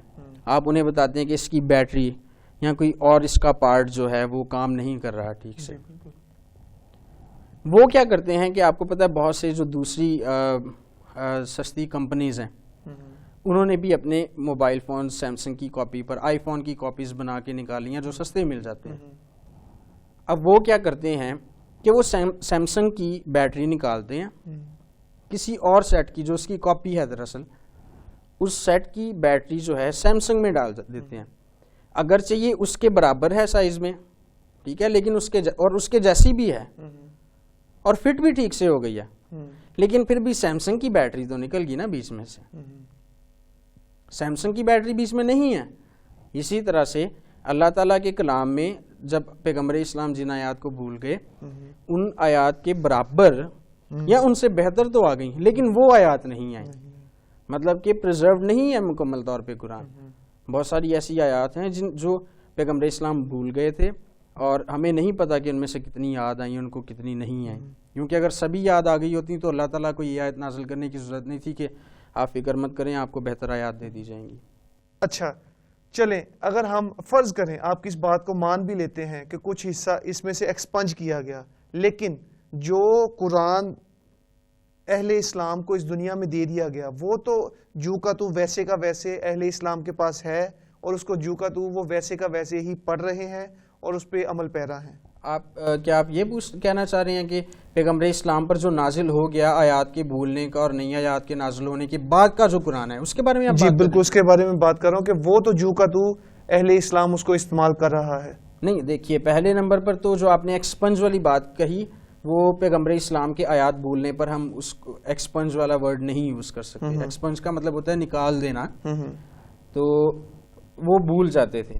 آپ انہیں بتاتے ہیں کہ اس کی بیٹری یا کوئی اور اس کا پارٹ جو ہے وہ کام نہیں کر رہا ٹھیک سے. وہ کیا کرتے ہیں کہ آپ کو پتہ ہے بہت سے جو دوسری سستی کمپنیز ہیں انہوں نے بھی اپنے موبائل فون سیمسنگ کی کاپی پر آئی فون کی کاپیز بنا کے نکالی ہیں جو سستے مل جاتے ہیں. اب وہ کیا کرتے ہیں کہ وہ سیمسنگ کی بیٹری نکالتے ہیں کسی اور سیٹ کی جو اس کی کاپی ہے دراصل اس سیٹ کی بیٹری جو ہے سیمسنگ میں ڈال دیتے ہیں, اگرچہ یہ اس کے برابر ہے سائز میں ٹھیک ہے لیکن اس کے جیسی بھی ہے اور فٹ بھی ٹھیک سے ہو گئی ہے, لیکن پھر بھی سیمسنگ کی بیٹری تو نکل گئی نا بیچ میں سے, سیمسنگ کی بیٹری بیچ میں نہیں ہے. اسی طرح سے اللہ تعالیٰ کے کلام میں جب پیغمبر اسلام جن آیات کو بھول گئے ان آیات کے برابر یا ان سے بہتر تو آ گئی لیکن وہ آیات نہیں آئیں, مطلب کہ پریزرو نہیں ہے مکمل طور پہ قرآن. بہت ساری ایسی آیات ہیں جو پیغمبر اسلام بھول گئے تھے اور ہمیں نہیں پتا کہ ان میں سے کتنی یاد آئیں ان کو کتنی نہیں آئیں, کیونکہ اگر سبھی یاد آ گئی ہوتی تو اللہ تعالیٰ کو یہ آیت نازل کرنے کی ضرورت نہیں تھی کہ آپ فکر مت کریں آپ کو بہتر آیات دے دی جائیں گی. اچھا چلیں اگر ہم فرض کریں آپ کی اس بات کو مان بھی لیتے ہیں کہ کچھ حصہ اس میں سے ایکسپنج کیا گیا, لیکن جو قرآن اہل اسلام کو اس دنیا میں دے دیا گیا وہ تو جو کا تو ویسے کا ویسے اہل اسلام کے پاس ہے اور اس کو جو کا تو وہ ویسے کا ویسے ہی پڑھ رہے ہیں اور اس پہ عمل پیرا ہیں. کیا آپ یہ کہنا چاہ رہے ہیں کہ پیغمبر اسلام پر جو نازل ہو گیا آیات کے بھولنے کا اور نئی آیات کے نازل ہونے کے بعد کا جو قرآن ہے اس کے بارے میں آپ جی بالکل اس کے بارے میں بات کر رہا ہوں کہ وہ تو جو کا تو اہل اسلام اس کو استعمال کر رہا ہے. نہیں دیکھیے پہلے نمبر پر تو جو آپ نے ایکسپنج والی بات کہی وہ پیغمبر اسلام کے آیات بھولنے پر ہم اس کو ایکسپنج والا ورڈ نہیں یوز کر سکتے. ایکسپنج کا مطلب ہوتا ہے نکال دینا, تو وہ بھول جاتے تھے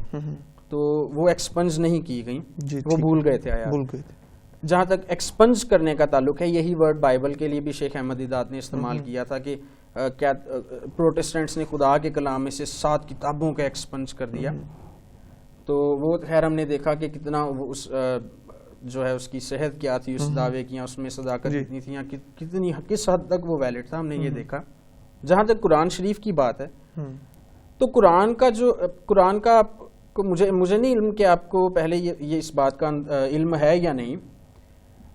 تو وہ ایکسپنج نہیں کی گئی, وہ بھول گئے تھے آیات. جہاں تک ایکسپنج کرنے کا تعلق ہے یہی ورڈ بائبل کے لیے بھی شیخ احمد دیدات نے استعمال کیا تھا کہ کیا پروٹسٹنٹس نے خدا کے کلام میں سے 7 کتابوں کا ایکسپنج کر دیا, تو وہ خیر ہم نے دیکھا کہ کتنا اس جو ہے اس کی صحت کیا تھی اس دعوے کی, اس میں صداقت کتنی تھی, کتنی کس حد تک وہ ویلڈ تھا, ہم نے یہ دیکھا. جہاں تک قرآن شریف کی بات ہے تو قرآن کا مجھے نہیں علم کہ آپ کو پہلے یہ اس بات کا علم ہے یا نہیں,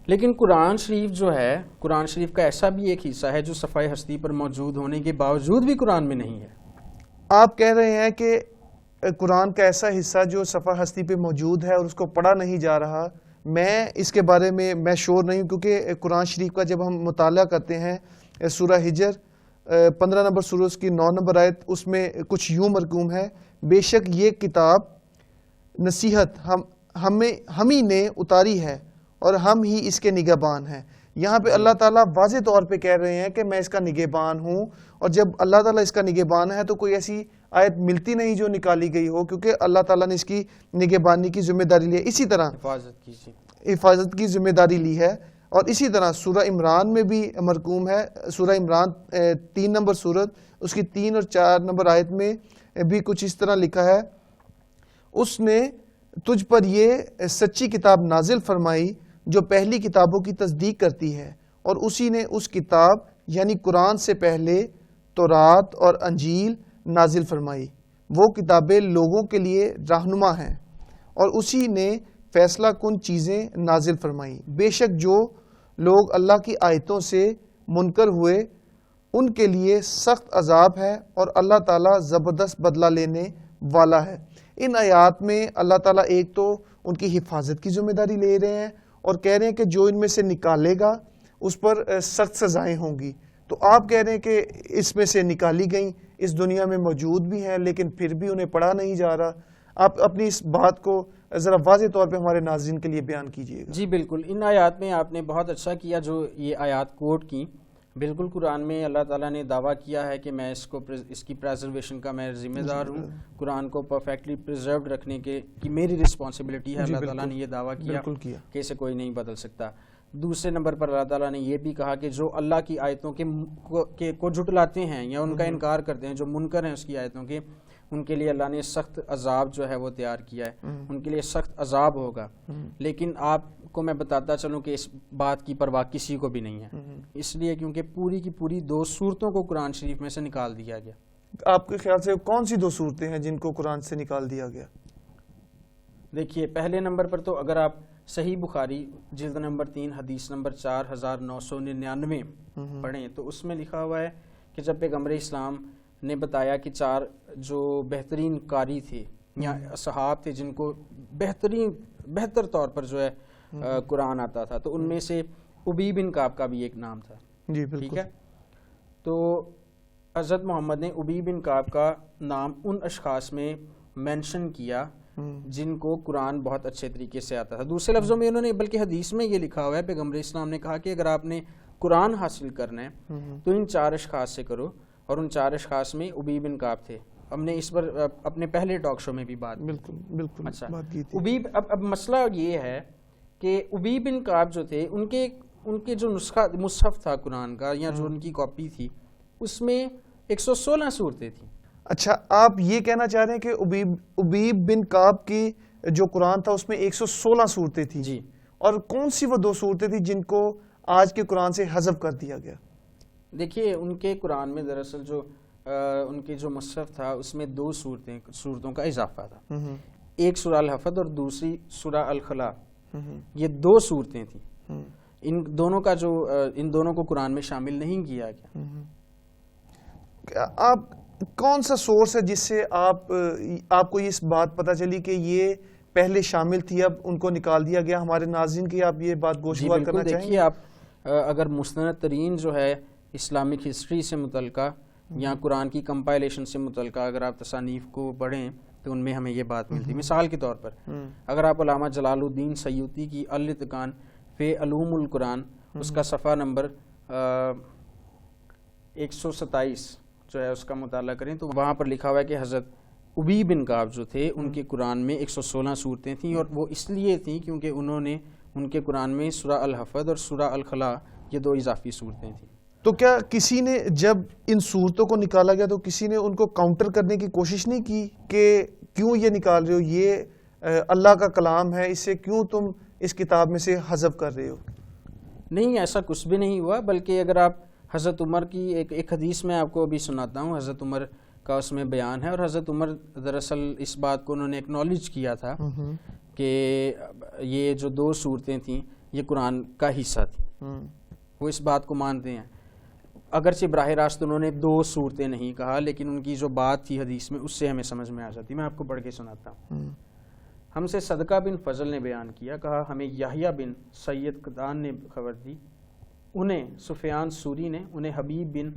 لیکن قرآن شریف جو ہے قرآن شریف کا ایسا بھی ایک حصہ ہے جو صفحہ ہستی پر موجود ہونے کے باوجود بھی قرآن میں نہیں ہے. آپ کہہ رہے ہیں کہ قرآن کا ایسا حصہ جو صفحہ ہستی پہ موجود ہے اور اس کو پڑھا نہیں جا رہا. میں اس کے بارے میں شور نہیں ہوں, کیونکہ قرآن شریف کا جب ہم مطالعہ کرتے ہیں سورہ ہجر 15 نمبر سورہ اس کی 9 نمبر آیت, اس میں کچھ یوں مرقوم ہے, بے شک یہ کتاب نصیحت ہم ہی نے اتاری ہے اور ہم ہی اس کے نگہبان ہیں. یہاں پہ اللہ تعالیٰ واضح طور پہ کہہ رہے ہیں کہ میں اس کا نگہبان ہوں, اور جب اللہ تعالیٰ اس کا نگہبان ہے تو کوئی ایسی آیت ملتی نہیں جو نکالی گئی ہو, کیونکہ اللہ تعالیٰ نے اس کی نگہبانی کی ذمہ داری لی ہے. اسی طرح حفاظت کی ذمہ داری لی ہے, اور اسی طرح سورہ عمران میں بھی مرقوم ہے. سورہ عمران 3 نمبر سورت اس کی 3 اور 4 نمبر آیت میں بھی کچھ اس طرح لکھا ہے, اس نے تجھ پر یہ سچی کتاب نازل فرمائی جو پہلی کتابوں کی تصدیق کرتی ہے, اور اسی نے اس کتاب یعنی قرآن سے پہلے تورات اور انجیل نازل فرمائی. وہ کتابیں لوگوں کے لیے رہنما ہیں, اور اسی نے فیصلہ کن چیزیں نازل فرمائی. بے شک جو لوگ اللہ کی آیتوں سے منکر ہوئے ان کے لیے سخت عذاب ہے, اور اللہ تعالیٰ زبردست بدلہ لینے والا ہے. ان آیات میں اللہ تعالیٰ ایک تو ان کی حفاظت کی ذمہ داری لے رہے ہیں اور کہہ رہے ہیں کہ جو ان میں سے نکالے گا اس پر سخت سزائیں ہوں گی. تو آپ کہہ رہے ہیں کہ اس میں سے نکالی گئیں, اس دنیا میں موجود بھی ہیں, لیکن پھر بھی انہیں پڑھا نہیں جا رہا. آپ اپنی اس بات کو ذرا واضح طور پہ ہمارے ناظرین کے لیے بیان کیجیے گا. جی بالکل, ان آیات میں آپ نے بہت اچھا کیا جو یہ آیات کوٹ کی. بالکل قرآن میں اللہ تعالیٰ نے دعویٰ کیا ہے کہ میں اس کی پریزرویشن کا میں ذمہ دار ہوں, قرآن کو پرفیکٹلی پریزروڈ رکھنے کی میری رسپانسبلٹی ہے. اللہ تعالیٰ نے یہ دعویٰ کیا کہ اسے کوئی نہیں بدل سکتا. دوسرے نمبر پر اللہ تعالیٰ نے یہ بھی کہا کہ جو اللہ کی آیتوں کو جھٹلاتے ہیں یا ان کا انکار کرتے ہیں, جو منکر ہیں اس کی آیتوں کے, ان کے لیے اللہ نے سخت عذاب جو ہے وہ تیار کیا ہے, ان کے لیے سخت عذاب ہوگا. لیکن آپ کو میں بتاتا چلوں کہ اس بات کی پرواہ کسی کو بھی نہیں ہے, اس لیے کیونکہ پوری کی پوری 2 سورتوں کو قرآن شریف میں سے نکال دیا گیا. آپ کے خیال سے کون سی 2 صورتیں ہیں جن کو قرآن سے نکال دیا گیا؟ دیکھیے پہلے نمبر پر تو اگر آپ صحیح بخاری جلد نمبر 3 حدیث نمبر 4999 پڑھیں تو اس میں لکھا ہوا ہے کہ جب پیغمبر اسلام نے بتایا کہ 4 جو بہترین قاری تھے یا صحاب تھے جن کو بہتر طور پر جو ہے قرآن آتا تھا، تو ان میں سے ابی بن کعب کا بھی ایک نام تھا. جی بالکل. ٹھیک ہے، تو حضرت محمد نے ابی بن کعب کا نام ان اشخاص میں مینشن کیا جن کو قرآن بہت اچھے طریقے سے آتا تھا. دوسرے لفظوں میں انہوں نے بلکہ حدیث میں یہ لکھا ہوا ہے، پیغمبر اسلام نے کہا کہ اگر آپ نے قرآن حاصل کرنا ہے تو ان 4 اشخاص سے کرو، اور ان 4 اشخاص میں ابی بن کعب تھے. ہم نے اس پر اپنے پہلے ٹاک شو میں بھی بات بالکل اچھا بات کی تھی. ابی اب مسئلہ یہ ہے کہ ابی بن کعب جو تھے ان کے جو نسخہ مصحف تھا قرآن کا یا جو ان کی کاپی تھی اس میں 116 صورتیں تھیں. اچھا، آپ یہ کہنا چاہ رہے ہیں کہ ابیب بن کعب کی جو قرآن تھا اس میں 116 صورتیں تھیں؟ جی. اور کون سی وہ 2 صورتیں تھیں جن کو آج کے قرآن سے حذف کر دیا گیا؟ دیکھیے ان کے قرآن میں دراصل جو ان کے جو مصحف تھا اس میں 2 صورتوں کا اضافہ تھا. ایک سورہ الحفظ اور دوسری سورہ الخلا، یہ 2 صورتیں تھیں. ان دونوں کو قرآن میں شامل نہیں کیا گیا. آپ کون سا سورس ہے جس سے آپ کو اس بات پتہ چلی کہ یہ پہلے شامل تھی اب ان کو نکال دیا گیا؟ ہمارے ناظرین کی آپ یہ بات گوشوار کرنا چاہیں گے؟ دیکھیے آپ اگر مستند ترین جو ہے اسلامک ہسٹری سے متعلقہ یا قرآن کی کمپائلیشن سے متعلقہ اگر آپ تصانیف کو پڑھیں تو ان میں ہمیں یہ بات ملتی. مثال کے طور پر اگر آپ علامہ جلال الدین سیوطی کی الاتقان فی علوم القرآن اس کا صفحہ نمبر 127 جو ہے اس کا مطالعہ کریں تو وہاں پر لکھا ہوا ہے کہ حضرت ابی بن کعب جو تھے ان کے قرآن میں 116 صورتیں تھیں، اور وہ اس لیے تھیں کیونکہ انہوں نے ان کے قرآن میں سورہ الحفظ اور سورہ الخلا یہ 2 اضافی صورتیں تھیں. تو کیا کسی نے جب ان صورتوں کو نکالا گیا تو کسی نے ان کو کاؤنٹر کرنے کی کوشش نہیں کی کہ کیوں یہ نکال رہے ہو، یہ اللہ کا کلام ہے، اس سے کیوں تم اس کتاب میں سے حذف کر رہے ہو؟ نہیں، ایسا کچھ بھی نہیں ہوا، بلکہ اگر آپ حضرت عمر کی ایک حدیث میں آپ کو ابھی سناتا ہوں، حضرت عمر کا اس میں بیان ہے، اور حضرت عمر دراصل اس بات کو انہوں نے ایکنالج کیا تھا کہ یہ جو 2 صورتیں تھیں یہ قرآن کا حصہ تھی. وہ اس بات کو مانتے ہیں، اگرچہ براہ راست انہوں نے 2 صورتیں نہیں کہا، لیکن ان کی جو بات تھی حدیث میں اس سے ہمیں سمجھ میں آ جاتی. میں آپ کو پڑھ کے سناتا ہوں. ہم سے صدقہ بن فضل نے بیان کیا، کہا ہمیں یحییٰ بن سید قطان نے خبر دی، انہیں سفیان سوری نے، انہیں حبیب بن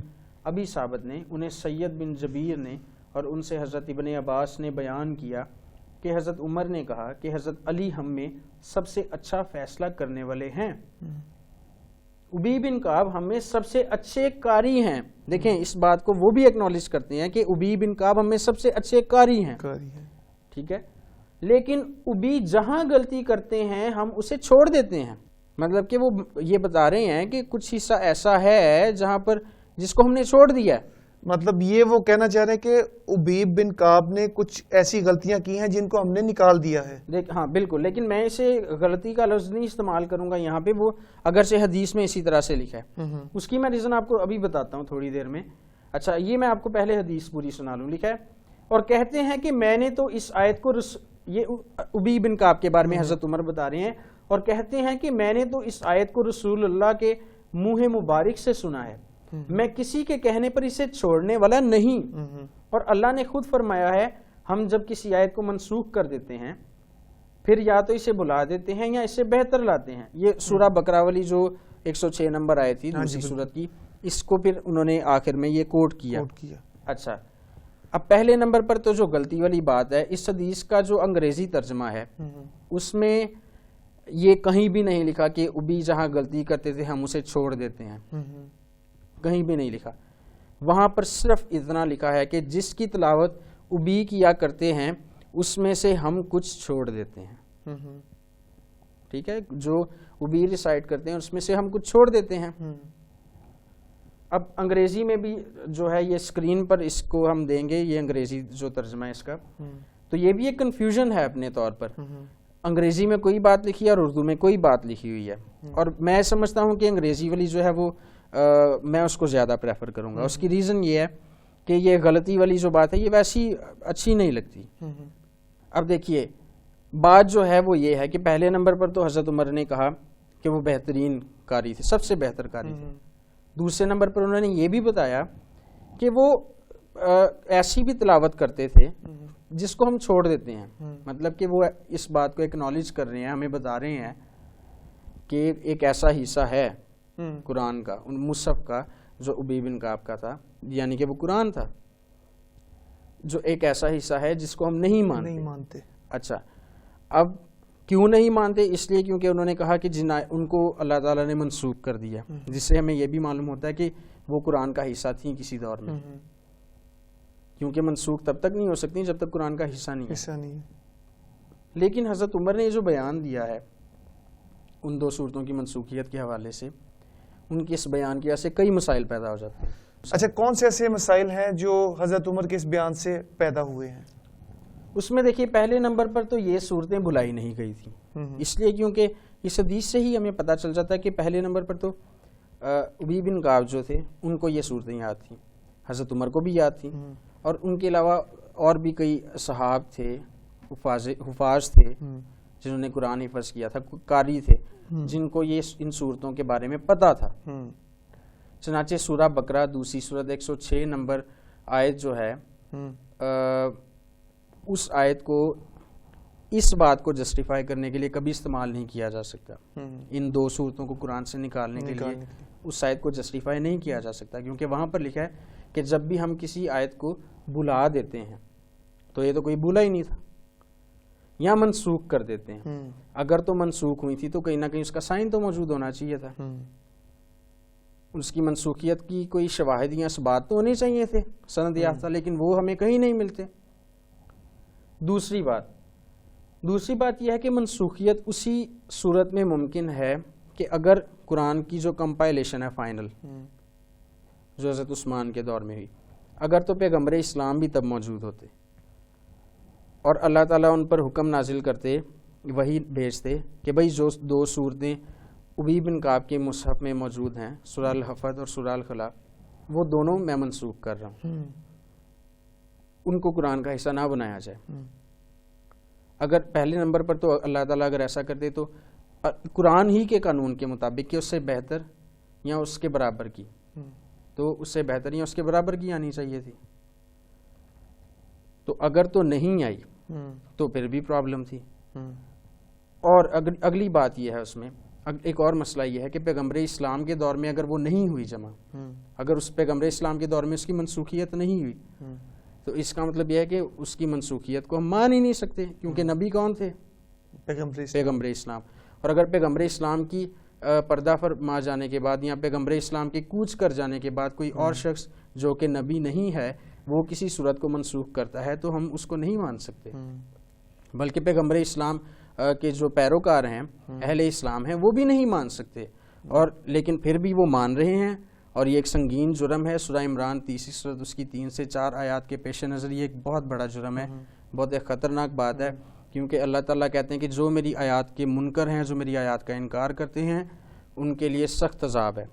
ابی ثابت نے، انہیں سید بن جبیر نے، اور ان سے حضرت ابن عباس نے بیان کیا کہ حضرت عمر نے کہا کہ حضرت علی ہم میں سب سے اچھا فیصلہ کرنے والے ہیں. ابی بن کعب ہم میں سب سے اچھے قاری ہیں. دیکھیں اس بات کو وہ بھی ایکنالج کرتے ہیں کہ ابی بن کعب ہم میں سب سے اچھے قاری ہیں. ٹھیک ہے، لیکن ابی جہاں غلطی کرتے ہیں ہم اسے چھوڑ دیتے ہیں. مطلب کہ وہ یہ بتا رہے ہیں کہ کچھ حصہ ایسا ہے جہاں پر جس کو ہم نے چھوڑ دیا ہے. مطلب یہ وہ کہنا چاہ رہے ہیں کہ ابیب بن کعب نے کچھ ایسی غلطیاں کی ہیں جن کو ہم نے نکال دیا ہے. ہاں بالکل، لیکن میں اسے غلطی کا لفظ نہیں استعمال کروں گا یہاں پہ، وہ اگرچہ حدیث میں اسی طرح سے لکھا ہے. اس کی میں ریزن آپ کو ابھی بتاتا ہوں تھوڑی دیر میں. اچھا یہ میں آپ کو پہلے حدیث پوری سنا لوں. لکھا ہے اور کہتے ہیں کہ میں نے تو اس آیت کو یہ ابی بن کعب کے بارے میں حضرت عمر بتا رہے ہیں، اور کہتے ہیں کہ میں نے تو اس آیت کو رسول اللہ کے منہ مبارک سے سنا ہے، میں کسی کے کہنے پر اسے چھوڑنے والا نہیں. اور اللہ نے خود فرمایا ہے ہم جب کسی آیت کو منسوخ کر دیتے ہیں پھر یا تو اسے بلا دیتے ہیں یا اسے بہتر لاتے ہیں. یہ سورہ بقرہ والی جو 106 نمبر آیت تھی دوسری سورت کی، اس کو پھر انہوں نے آخر میں یہ کوٹ کیا. اچھا اب پہلے نمبر پر تو جو غلطی والی بات ہے، اس حدیث کا جو انگریزی ترجمہ ہے اس میں یہ کہیں بھی نہیں لکھا کہ ابی جہاں غلطی کرتے تھے ہم اسے چھوڑ دیتے ہیں، کہیں بھی نہیں لکھا. وہاں پر صرف اتنا لکھا ہے کہ جس کی تلاوت ابی کیا کرتے ہیں اس میں سے ہم کچھ چھوڑ دیتے ہیں. ٹھیک ہے، جو ابی ریسائٹ کرتے ہیں اس میں سے ہم کچھ چھوڑ دیتے ہیں. اب انگریزی میں بھی جو ہے یہ اسکرین پر اس کو ہم دیں گے، یہ انگریزی جو ترجمہ ہے اس کا، تو یہ بھی ایک کنفیوژن ہے اپنے طور پر. انگریزی میں کوئی بات لکھی ہے اور اردو میں کوئی بات لکھی ہوئی ہے، اور میں سمجھتا ہوں کہ انگریزی والی جو ہے وہ میں اس کو زیادہ پریفر کروں گا. اس کی ریزن یہ ہے کہ یہ غلطی والی جو بات ہے یہ ویسی اچھی نہیں لگتی. اب دیکھیے بات جو ہے وہ یہ ہے کہ پہلے نمبر پر تو حضرت عمر نے کہا کہ وہ بہترین قاری تھے, سب سے بہتر قاری تھے. دوسرے نمبر پر انہوں نے یہ بھی بتایا کہ وہ ایسی بھی تلاوت کرتے تھے جس کو ہم چھوڑ دیتے ہیں, مطلب کہ وہ اس بات کو ایکنالج کر رہے ہیں, ہمیں بتا رہے ہیں کہ ایک ایسا حصہ ہے قرآن کا, مصحف کا, جو ابی بن کعب کا تھا, یعنی کہ وہ قرآن تھا, جو ایک ایسا حصہ ہے جس کو ہم نہیں مانتے. اچھا, اب کیوں نہیں مانتے؟ اس لیے کیونکہ انہوں نے کہا کہ ان کو اللہ تعالیٰ نے منسوخ کر دیا, جس سے ہمیں یہ بھی معلوم ہوتا ہے کہ وہ قرآن کا حصہ تھیں کسی دور میں, کیونکہ منسوخ تب تک نہیں ہو سکتی جب تک قرآن کا حصہ نہیں ہے. لیکن حضرت عمر نے جو بیان دیا ہے ان 2 صورتوں کی منسوخیت کے حوالے سے, ان کے اس بیان کی وجہ سے کئی مسائل پیدا ہو جاتے ہیں. اچھا, کون سے ایسے مسائل ہیں جو حضرت عمر کے اس بیان سے پیدا ہوئے ہیں؟ اس میں دیکھیے پہلے نمبر پر تو یہ صورتیں بھلائی نہیں گئی تھیں, اس لیے کیونکہ اس حدیث سے ہی ہمیں پتہ چل جاتا ہے کہ پہلے نمبر پر تو ابی بن کعب جو تھے ان کو یہ صورتیں یاد تھیں, حضرت عمر کو بھی یاد تھیں, اور ان کے علاوہ اور بھی کئی صحاب تھے, حفاظ تھے جنہوں نے قرآن حفظ کیا تھا, قاری تھے جن کو یہ ان صورتوں کے بارے میں پتہ تھا. چنانچہ سورہ بقرہ دوسری سورت 106 نمبر آیت جو ہے, اس آیت کو اس بات کو جسٹیفائی کرنے کے لیے کبھی استعمال نہیں کیا جا سکتا. ان 2 صورتوں کو قرآن سے نکالنے کے لیے اس آیت کو جسٹیفائی نہیں کیا جا سکتا, کیونکہ وہاں پر لکھا ہے کہ جب بھی ہم کسی آیت کو بھلا دیتے ہیں تو یہ تو کوئی بھولا ہی نہیں تھا, یا منسوخ کر دیتے ہیں. اگر تو منسوخ ہوئی تھی تو کہیں نہ کہیں اس کا سائن تو موجود ہونا چاہیے تھا, اس کی منسوخیت کی کوئی شواہد یا اثبات تو ہونے چاہیے تھے سند یافتہ, لیکن وہ ہمیں کہیں نہیں ملتے. دوسری بات یہ ہے کہ منسوخیت اسی صورت میں ممکن ہے کہ اگر قرآن کی جو کمپائلیشن ہے فائنل, جو حضرت عثمان کے دور میں ہوئی, اگر تو پیغمبر اسلام بھی تب موجود ہوتے اور اللہ تعالیٰ ان پر حکم نازل کرتے, وہی بھیجتے کہ بھئی جو 2 صورتیں ابی بن کعب کے مصحف میں موجود ہیں, سورہ الحفظ اور سورہ الخلا, وہ دونوں میں منسوخ کر رہا ہوں, ان کو قرآن کا حصہ نہ بنایا جائے. اگر پہلے نمبر پر تو اللہ تعالیٰ اگر ایسا کرتے تو قرآن ہی کے قانون کے مطابق کہ اس سے بہتر یا اس کے برابر کی, تو اس سے بہتر یا اس کے برابر کی آنی چاہیے تھی. تو اگر تو نہیں آئی تو پھر بھی پرابلم تھی. اور اگلی بات یہ ہے اس میں ایک اور مسئلہ یہ ہے کہ پیغمبر اسلام کے دور میں اگر وہ نہیں ہوئی جمع, اگر اس پیغمبر اسلام کے دور میں اس کی منسوخیت نہیں ہوئی, تو اس کا مطلب یہ ہے کہ اس کی منسوخیت کو ہم مان ہی نہیں سکتے, کیونکہ نبی کون تھے؟ پیغمبر اسلام. اور اگر پیغمبر اسلام کی پردہ فرما جانے کے بعد یا پیغمبر اسلام کے کوچ کر جانے کے بعد کوئی اور شخص جو کہ نبی نہیں ہے وہ کسی صورت کو منسوخ کرتا ہے تو ہم اس کو نہیں مان سکتے, بلکہ پیغمبر اسلام کے جو پیروکار ہیں, اہل اسلام ہیں, وہ بھی نہیں مان سکتے, اور لیکن پھر بھی وہ مان رہے ہیں. اور یہ ایک سنگین جرم ہے. سورہ عمران تیسری سورت اس کی 3 سے 4 آیات کے پیش نظر یہ ایک بہت بڑا جرم ہے, بہت ایک خطرناک بات ہے, کیونکہ اللہ تعالیٰ کہتے ہیں کہ جو میری آیات کے منکر ہیں, جو میری آیات کا انکار کرتے ہیں, ان کے لیے سخت عذاب ہے.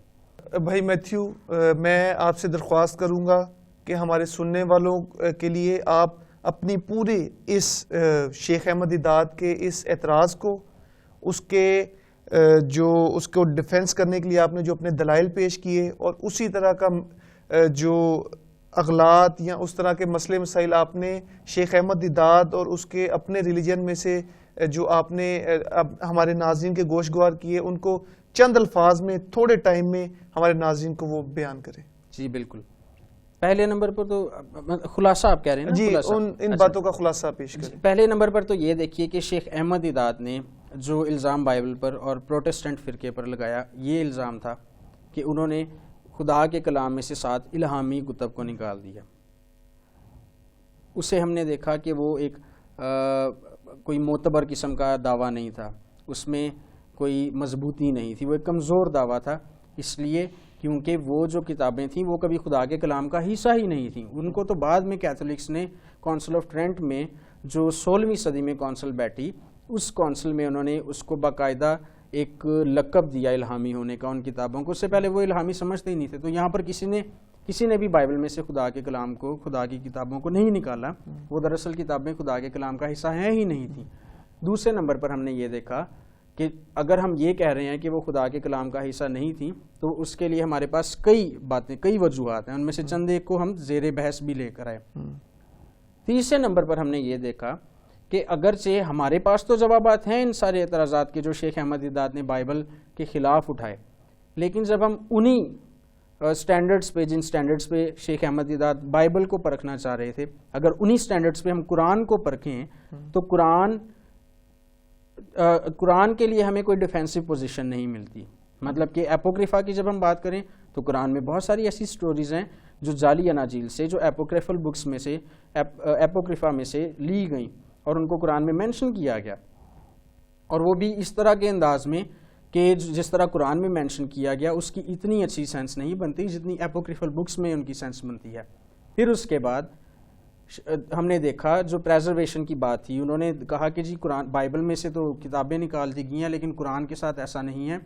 بھائی میتھیو, میں آپ سے درخواست کروں گا کہ ہمارے سننے والوں کے لیے آپ اپنی پورے اس شیخ احمد دیداد کے اس اعتراض کو, اس کو ڈیفینس کرنے کے لیے آپ نے جو اپنے دلائل پیش کیے, اور اسی طرح کا جو اغلاط یا اس طرح کے مسئلے مسائل آپ نے شیخ احمد دیداد اور اس کے اپنے ریلیجن میں سے جو آپ نے ہمارے ناظرین کے گوش گوار کیے, ان کو چند الفاظ میں تھوڑے ٹائم میں ہمارے ناظرین کو وہ بیان کریں. جی بالکل. پہلے نمبر پر تو خلاصہ آپ کہہ رہے ہیں نا؟ جی, ان باتوں کا خلاصہ پیش کریں. پہلے نمبر پر تو یہ دیکھیے کہ شیخ احمد دیداد نے جو الزام بائبل پر اور پروٹسٹنٹ فرقے پر لگایا, یہ الزام تھا کہ انہوں نے خدا کے کلام میں سے 7 الہامی کتب کو نکال دیا. اسے ہم نے دیکھا کہ وہ ایک کوئی معتبر قسم کا دعویٰ نہیں تھا, اس میں کوئی مضبوطی نہیں تھی, وہ ایک کمزور دعویٰ تھا, اس لیے کیونکہ وہ جو کتابیں تھیں وہ کبھی خدا کے کلام کا حصہ ہی نہیں تھیں. ان کو تو بعد میں کیتھولکس نے کونسل آف ٹرینٹ میں جو 16ویں صدی میں کونسل بیٹھی, اس کونسل میں انہوں نے اس کو باقاعدہ ایک لقب دیا الہامی ہونے کا ان کتابوں کو. اس سے پہلے وہ الہامی سمجھتے ہی نہیں تھے. تو یہاں پر کسی نے بھی بائبل میں سے خدا کے کلام کو، خدا کی کتابوں کو نہیں نکالا. وہ دراصل کتابیں خدا کے کلام کا حصہ ہیں ہی نہیں تھیں. دوسرے نمبر پر ہم نے یہ دیکھا کہ اگر ہم یہ کہہ رہے ہیں کہ وہ خدا کے کلام کا حصہ نہیں تھیں تو اس کے لیے ہمارے پاس کئی باتیں، کئی وجوہات ہیں. ان میں سے چند ایک کو ہم زیر بحث بھی لے کر آئے. تیسرے نمبر پر ہم نے یہ دیکھا کہ اگرچہ ہمارے پاس تو جوابات ہیں ان سارے اعتراضات کے جو شیخ احمد دیدات نے بائبل کے خلاف اٹھائے، لیکن جب ہم انہی سٹینڈرڈز پہ، جن سٹینڈرڈز پہ شیخ احمد دیدات بائبل کو پرکھنا چاہ رہے تھے، اگر انہی سٹینڈرڈز پہ ہم قرآن کو پرکھیں تو قرآن کے لیے ہمیں کوئی ڈیفینسو پوزیشن نہیں ملتی. مطلب کہ اپوکریفا کی جب ہم بات کریں تو قرآن میں بہت ساری ایسی سٹوریز ہیں جو جعلی اناجیل سے، جو اپوکریفل بکس میں سے، اپوکریفا میں سے لی گئیں اور ان کو قرآن میں مینشن کیا گیا، اور وہ بھی اس طرح کے انداز میں کہ جس طرح قرآن میں مینشن کیا گیا اس کی اتنی اچھی سینس نہیں بنتی جتنی اپوکریفل بکس میں ان کی سینس بنتی ہے. پھر اس کے بعد ہم نے دیکھا جو پریزرویشن کی بات تھی، انہوں نے کہا کہ جی قرآن، بائبل میں سے تو کتابیں نکال دی گئی ہیں لیکن قرآن کے ساتھ ایسا نہیں ہے.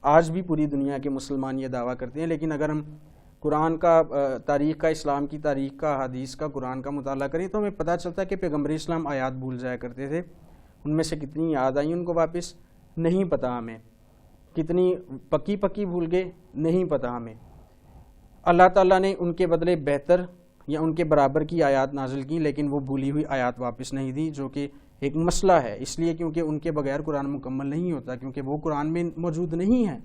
آج بھی پوری دنیا کے مسلمان یہ دعویٰ کرتے ہیں، لیکن اگر ہم قرآن کا، تاریخ کا، اسلام کی تاریخ کا، حدیث کا، قرآن کا مطالعہ کریں تو ہمیں پتہ چلتا ہے کہ پیغمبر اسلام آیات بھول جایا کرتے تھے. ان میں سے کتنی یاد آئیں ان کو واپس نہیں پتہ ہمیں، کتنی پکی بھول گئے نہیں پتہ ہمیں. اللہ تعالیٰ نے ان کے بدلے بہتر یا ان کے برابر کی آیات نازل کی، لیکن وہ بھولی ہوئی آیات واپس نہیں دی، جو کہ ایک مسئلہ ہے. اس لیے کیونکہ ان کے بغیر قرآن مکمل نہیں ہوتا، کیونکہ وہ قرآن میں موجود نہیں ہے.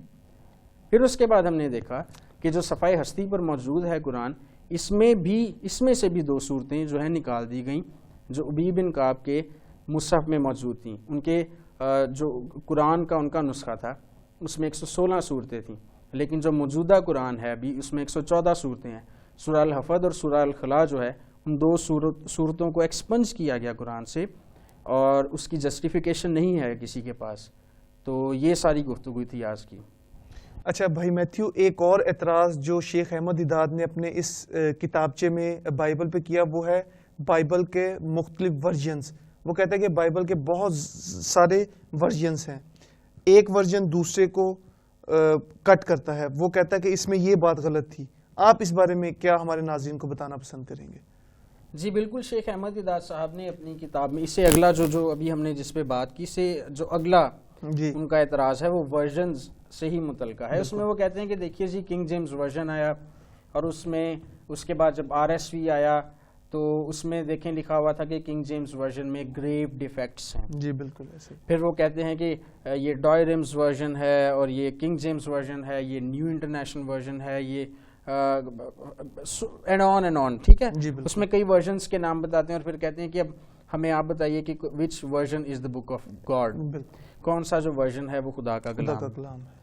پھر اس کے بعد ہم نے دیکھا کہ جو صفحہ ہستی پر موجود ہے قرآن، اس میں سے بھی 2 صورتیں جو ہیں نکال دی گئیں جو ابی بن کعب کے مصحف میں موجود تھیں. ان کے جو قرآن کا ان کا نسخہ تھا اس میں 116 صورتیں تھیں، لیکن جو موجودہ قرآن ہے ابھی اس میں 114 صورتیں ہیں. سورہ الحفظ اور سورہ الخلا جو ہے ان 2 صورتوں کو ایکسپنج کیا گیا قرآن سے، اور اس کی جسٹیفیکیشن نہیں ہے کسی کے پاس. تو یہ ساری گفتگو تھی آج کی. اچھا بھائی میتھیو، ایک اور اعتراض جو شیخ احمد دیدات نے اپنے اس کتابچے میں بائبل پہ کیا وہ ہے بائبل کے مختلف ورژنز. وہ کہتا ہے کہ بائبل کے بہت سارے ورژنز ہیں، ایک ورژن دوسرے کو کٹ کرتا ہے. وہ کہتا ہے کہ اس میں یہ بات غلط تھی. آپ اس بارے میں کیا ہمارے ناظرین کو بتانا پسند کریں گے؟ جی بالکل، شیخ احمد دیدات صاحب نے اپنی کتاب میں اس سے اگلا جو ابھی ہم نے جس پہ بات کی سے جو اگلا ان کا اعتراض ہے وہ ورژنز سے ہی متعلقہ ہے. اس میں وہ کہتے ہیں کہ دیکھیے جی کنگ جیمز ورژن آیا، اور اس کے بعد جب RSV آیا تو اس میں دیکھیں لکھا ہوا تھا کہ کنگ جیمز ورژن میں گریو ڈیفیکٹس ہیں. جی بالکل ایسے. پھر وہ کہتے ہیں کہ یہ ڈوائرمز ورژن ہے اور یہ کنگ جیمز ورژن ہے، یہ نیو انٹرنیشنل ورژن ہے، یہ اینڈ آن. ٹھیک ہے، اس میں کئی ورژنز کے نام بتاتے ہیں اور پھر کہتے ہیں کہ اب ہمیں آپ بتائیے کہ which version is the book of God, کون سا جو ورژن ہے وہ خدا کا کلام ہے.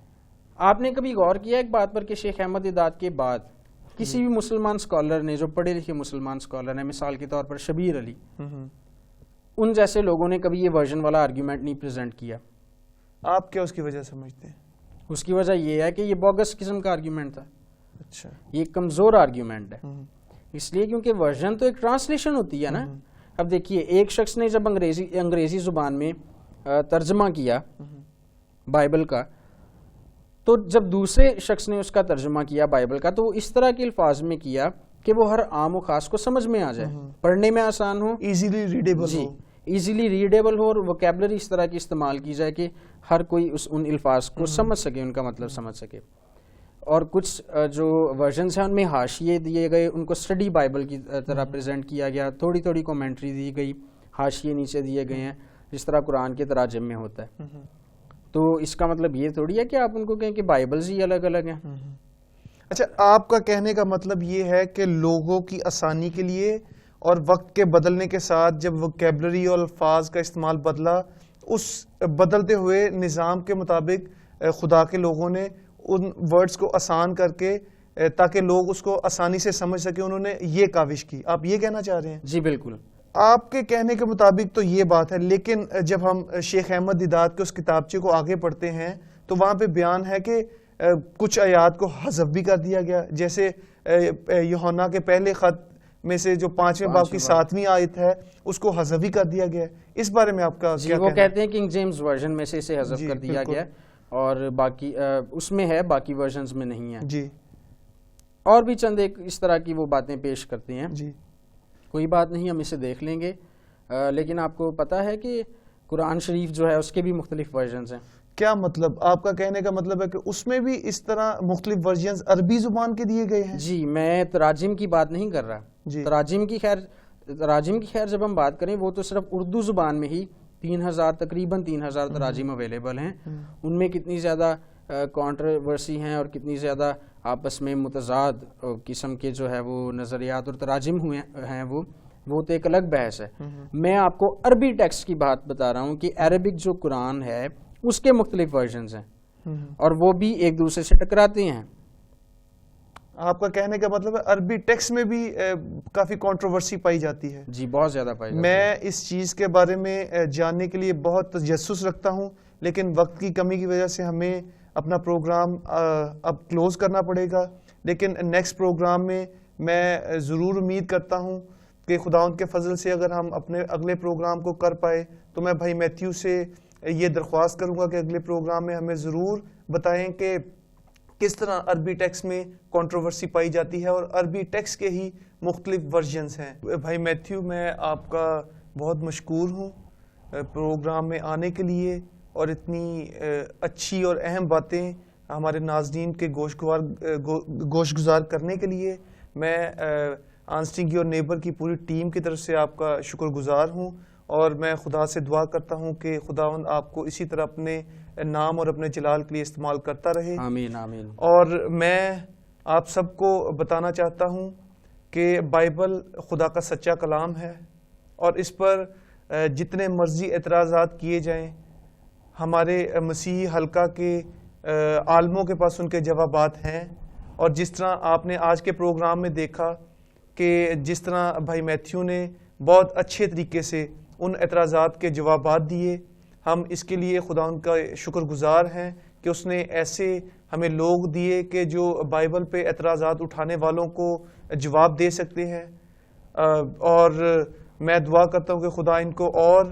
آپ نے کبھی غور کیا ایک بات پر کہ شیخ احمد دیدات کے بعد کسی بھی مسلمان اسکالر نے، جو پڑھے لکھے مسلمان اسکالر ہیں، مثال کے طور پر شبیر علی، ان جیسے لوگوں نے کبھی یہ ورژن والا آرگیومنٹ نہیں پریزنٹ کیا. آپ کیا اس کی وجہ سمجھتے ہیں؟ اس کی وجہ یہ ہے کہ یہ بوگس قسم کا آرگیومنٹ تھا. اچھا، یہ کمزور آرگیومنٹ ہے. اس لیے کیونکہ ورژن تو ایک ٹرانسلیشن ہوتی ہے نا. اب دیکھیے ایک شخص نے جب انگریزی زبان میں ترجمہ کیا بائبل کا، تو جب دوسرے شخص نے اس کا ترجمہ کیا بائبل کا تو وہ اس طرح کے الفاظ میں کیا کہ وہ ہر عام و خاص کو سمجھ میں آ جائے، پڑھنے میں آسان ہو، ایزیلی ریڈیبل ہو، اور ووکیبلری اس طرح کی استعمال کی جائے کہ ہر کوئی ان الفاظ کو سمجھ سکے، ان کا مطلب سمجھ سکے. اور کچھ جو ورژنز ہیں ان میں حاشیے دیے گئے، ان کو اسٹڈی بائبل کی طرح پریزنٹ کیا گیا، تھوڑی تھوڑی کومنٹری دی گئی، حاشیے نیچے دیے گئے ہیں جس طرح قرآن کے تراجم میں ہوتا ہے. تو اس کا مطلب یہ تھوڑی ہے کہ آپ ان کو کہیں کہ بائبلز ہی الگ الگ ہیں. اچھا، آپ کا کہنے کا مطلب یہ ہے کہ لوگوں کی آسانی کے لیے اور وقت کے بدلنے کے ساتھ جب ووکیبلری اور الفاظ کا استعمال بدلا، اس بدلتے ہوئے نظام کے مطابق خدا کے لوگوں نے ان ورڈز کو آسان کر کے تاکہ لوگ اس کو آسانی سے سمجھ سکیں، انہوں نے یہ کاوش کی. آپ یہ کہنا چاہ رہے ہیں؟ جی بالکل. آپ کے کہنے کے مطابق تو یہ بات ہے، لیکن جب ہم شیخ احمد دیدات کے اس کتابچے کو آگے پڑھتے ہیں تو وہاں پہ بیان ہے کہ کچھ آیات کو حذف بھی کر دیا گیا، جیسے یوحنا کے پہلے خط میں سے جو 5ویں باب کی 7ویں آیت ہے اس کو حذف بھی کر دیا گیا. اس بارے میں آپ کا کیا کہنا ہے؟ وہ کہتے ہیں کنگ جیمز ورژن میں سے اسے حذف کر دیا گیا اور باقی اس میں ہے، باقی ورژنز میں نہیں ہے. جی اور بھی چند ایک اس طرح کی وہ باتیں پیش کرتے ہیں. جی کوئی بات نہیں، ہم اسے دیکھ لیں گے. لیکن آپ کو پتہ ہے کہ قرآن شریف جو ہے اس کے بھی مختلف ورژنز ہیں. کیا مطلب؟ آپ کا کہنے کا مطلب ہے کہ اس میں بھی اس طرح مختلف ورژنز عربی زبان کے دیے گئے ہیں؟ جی، میں تراجم کی بات نہیں کر رہا. جی تراجم کی خیر جب ہم بات کریں وہ تو صرف اردو زبان میں ہی تقریباً 3000 تراجم اویلیبل ہیں. ان میں کتنی زیادہ کانٹروورسی ہیں اور کتنی زیادہ آپس میں متضاد قسم کے جو ہے وہ نظریات اور تراجم ہوئے ہیں، وہ تو ایک الگ بحث ہے. میں آپ کو عربی ٹیکسٹ کی بات بتا رہا ہوں کہ عربک جو قرآن ہے اس کے مختلف ورژنز ہیں اور وہ بھی ایک دوسرے سے ٹکراتے ہیں. آپ کا کہنے کا مطلب ہے عربی ٹیکسٹ میں بھی کافی کنٹروورسی پائی جاتی ہے؟ جی، بہت زیادہ پائی جاتی ہے. میں اس چیز کے بارے میں جاننے کے لیے بہت تجسس رکھتا ہوں، لیکن وقت کی کمی کی وجہ سے ہمیں اپنا پروگرام اب کلوز کرنا پڑے گا. لیکن نیکسٹ پروگرام میں میں ضرور امید کرتا ہوں کہ خداوند کے فضل سے اگر ہم اپنے اگلے پروگرام کو کر پائے تو میں بھائی میتھیو سے یہ درخواست کروں گا کہ اگلے پروگرام میں ہمیں ضرور بتائیں کہ کس طرح عربی ٹیکسٹ میں کنٹروورسی پائی جاتی ہے اور عربی ٹیکسٹ کے ہی مختلف ورژنز ہیں. بھائی میتھیو، میں آپ کا بہت مشکور ہوں پروگرام میں آنے کے لیے اور اتنی اچھی اور اہم باتیں ہمارے ناظرین کے گوش گزار کرنے کے لیے. میں آنسٹنگ یور نیبر کی پوری ٹیم کی طرف سے آپ کا شکر گزار ہوں اور میں خدا سے دعا کرتا ہوں کہ خداوند آپ کو اسی طرح اپنے نام اور اپنے جلال کے لیے استعمال کرتا رہے. آمین آمین. اور میں آپ سب کو بتانا چاہتا ہوں کہ بائبل خدا کا سچا کلام ہے اور اس پر جتنے مرضی اعتراضات کیے جائیں ہمارے مسیحی حلقہ کے عالموں کے پاس ان کے جوابات ہیں. اور جس طرح آپ نے آج کے پروگرام میں دیکھا کہ جس طرح بھائی میتھیو نے بہت اچھے طریقے سے ان اعتراضات کے جوابات دیے، ہم اس کے لیے خدا ان کا شکر گزار ہیں کہ اس نے ایسے ہمیں لوگ دیے کہ جو بائبل پہ اعتراضات اٹھانے والوں کو جواب دے سکتے ہیں. اور میں دعا کرتا ہوں کہ خدا ان کو اور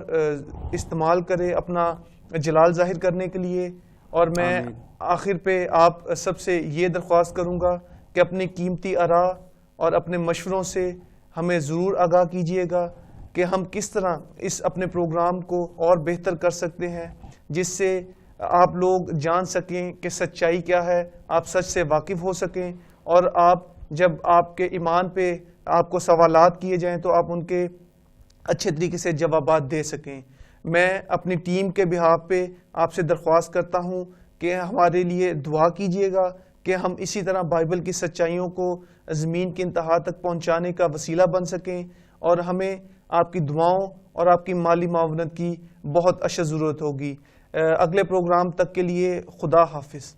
استعمال کرے اپنا جلال ظاہر کرنے کے لیے. اور میں آخر پہ آپ سب سے یہ درخواست کروں گا کہ اپنی قیمتی آراء اور اپنے مشوروں سے ہمیں ضرور آگاہ کیجیے گا کہ ہم کس طرح اس اپنے پروگرام کو اور بہتر کر سکتے ہیں، جس سے آپ لوگ جان سکیں کہ سچائی کیا ہے، آپ سچ سے واقف ہو سکیں اور آپ جب آپ کے ایمان پہ آپ کو سوالات کیے جائیں تو آپ ان کے اچھے طریقے سے جوابات دے سکیں. میں اپنی ٹیم کے بہاف پہ آپ سے درخواست کرتا ہوں کہ ہمارے لیے دعا کیجیے گا کہ ہم اسی طرح بائبل کی سچائیوں کو زمین کی انتہا تک پہنچانے کا وسیلہ بن سکیں. اور ہمیں آپ کی دعاؤں اور آپ کی مالی معاونت کی بہت اشد ضرورت ہوگی. اگلے پروگرام تک کے لیے خدا حافظ.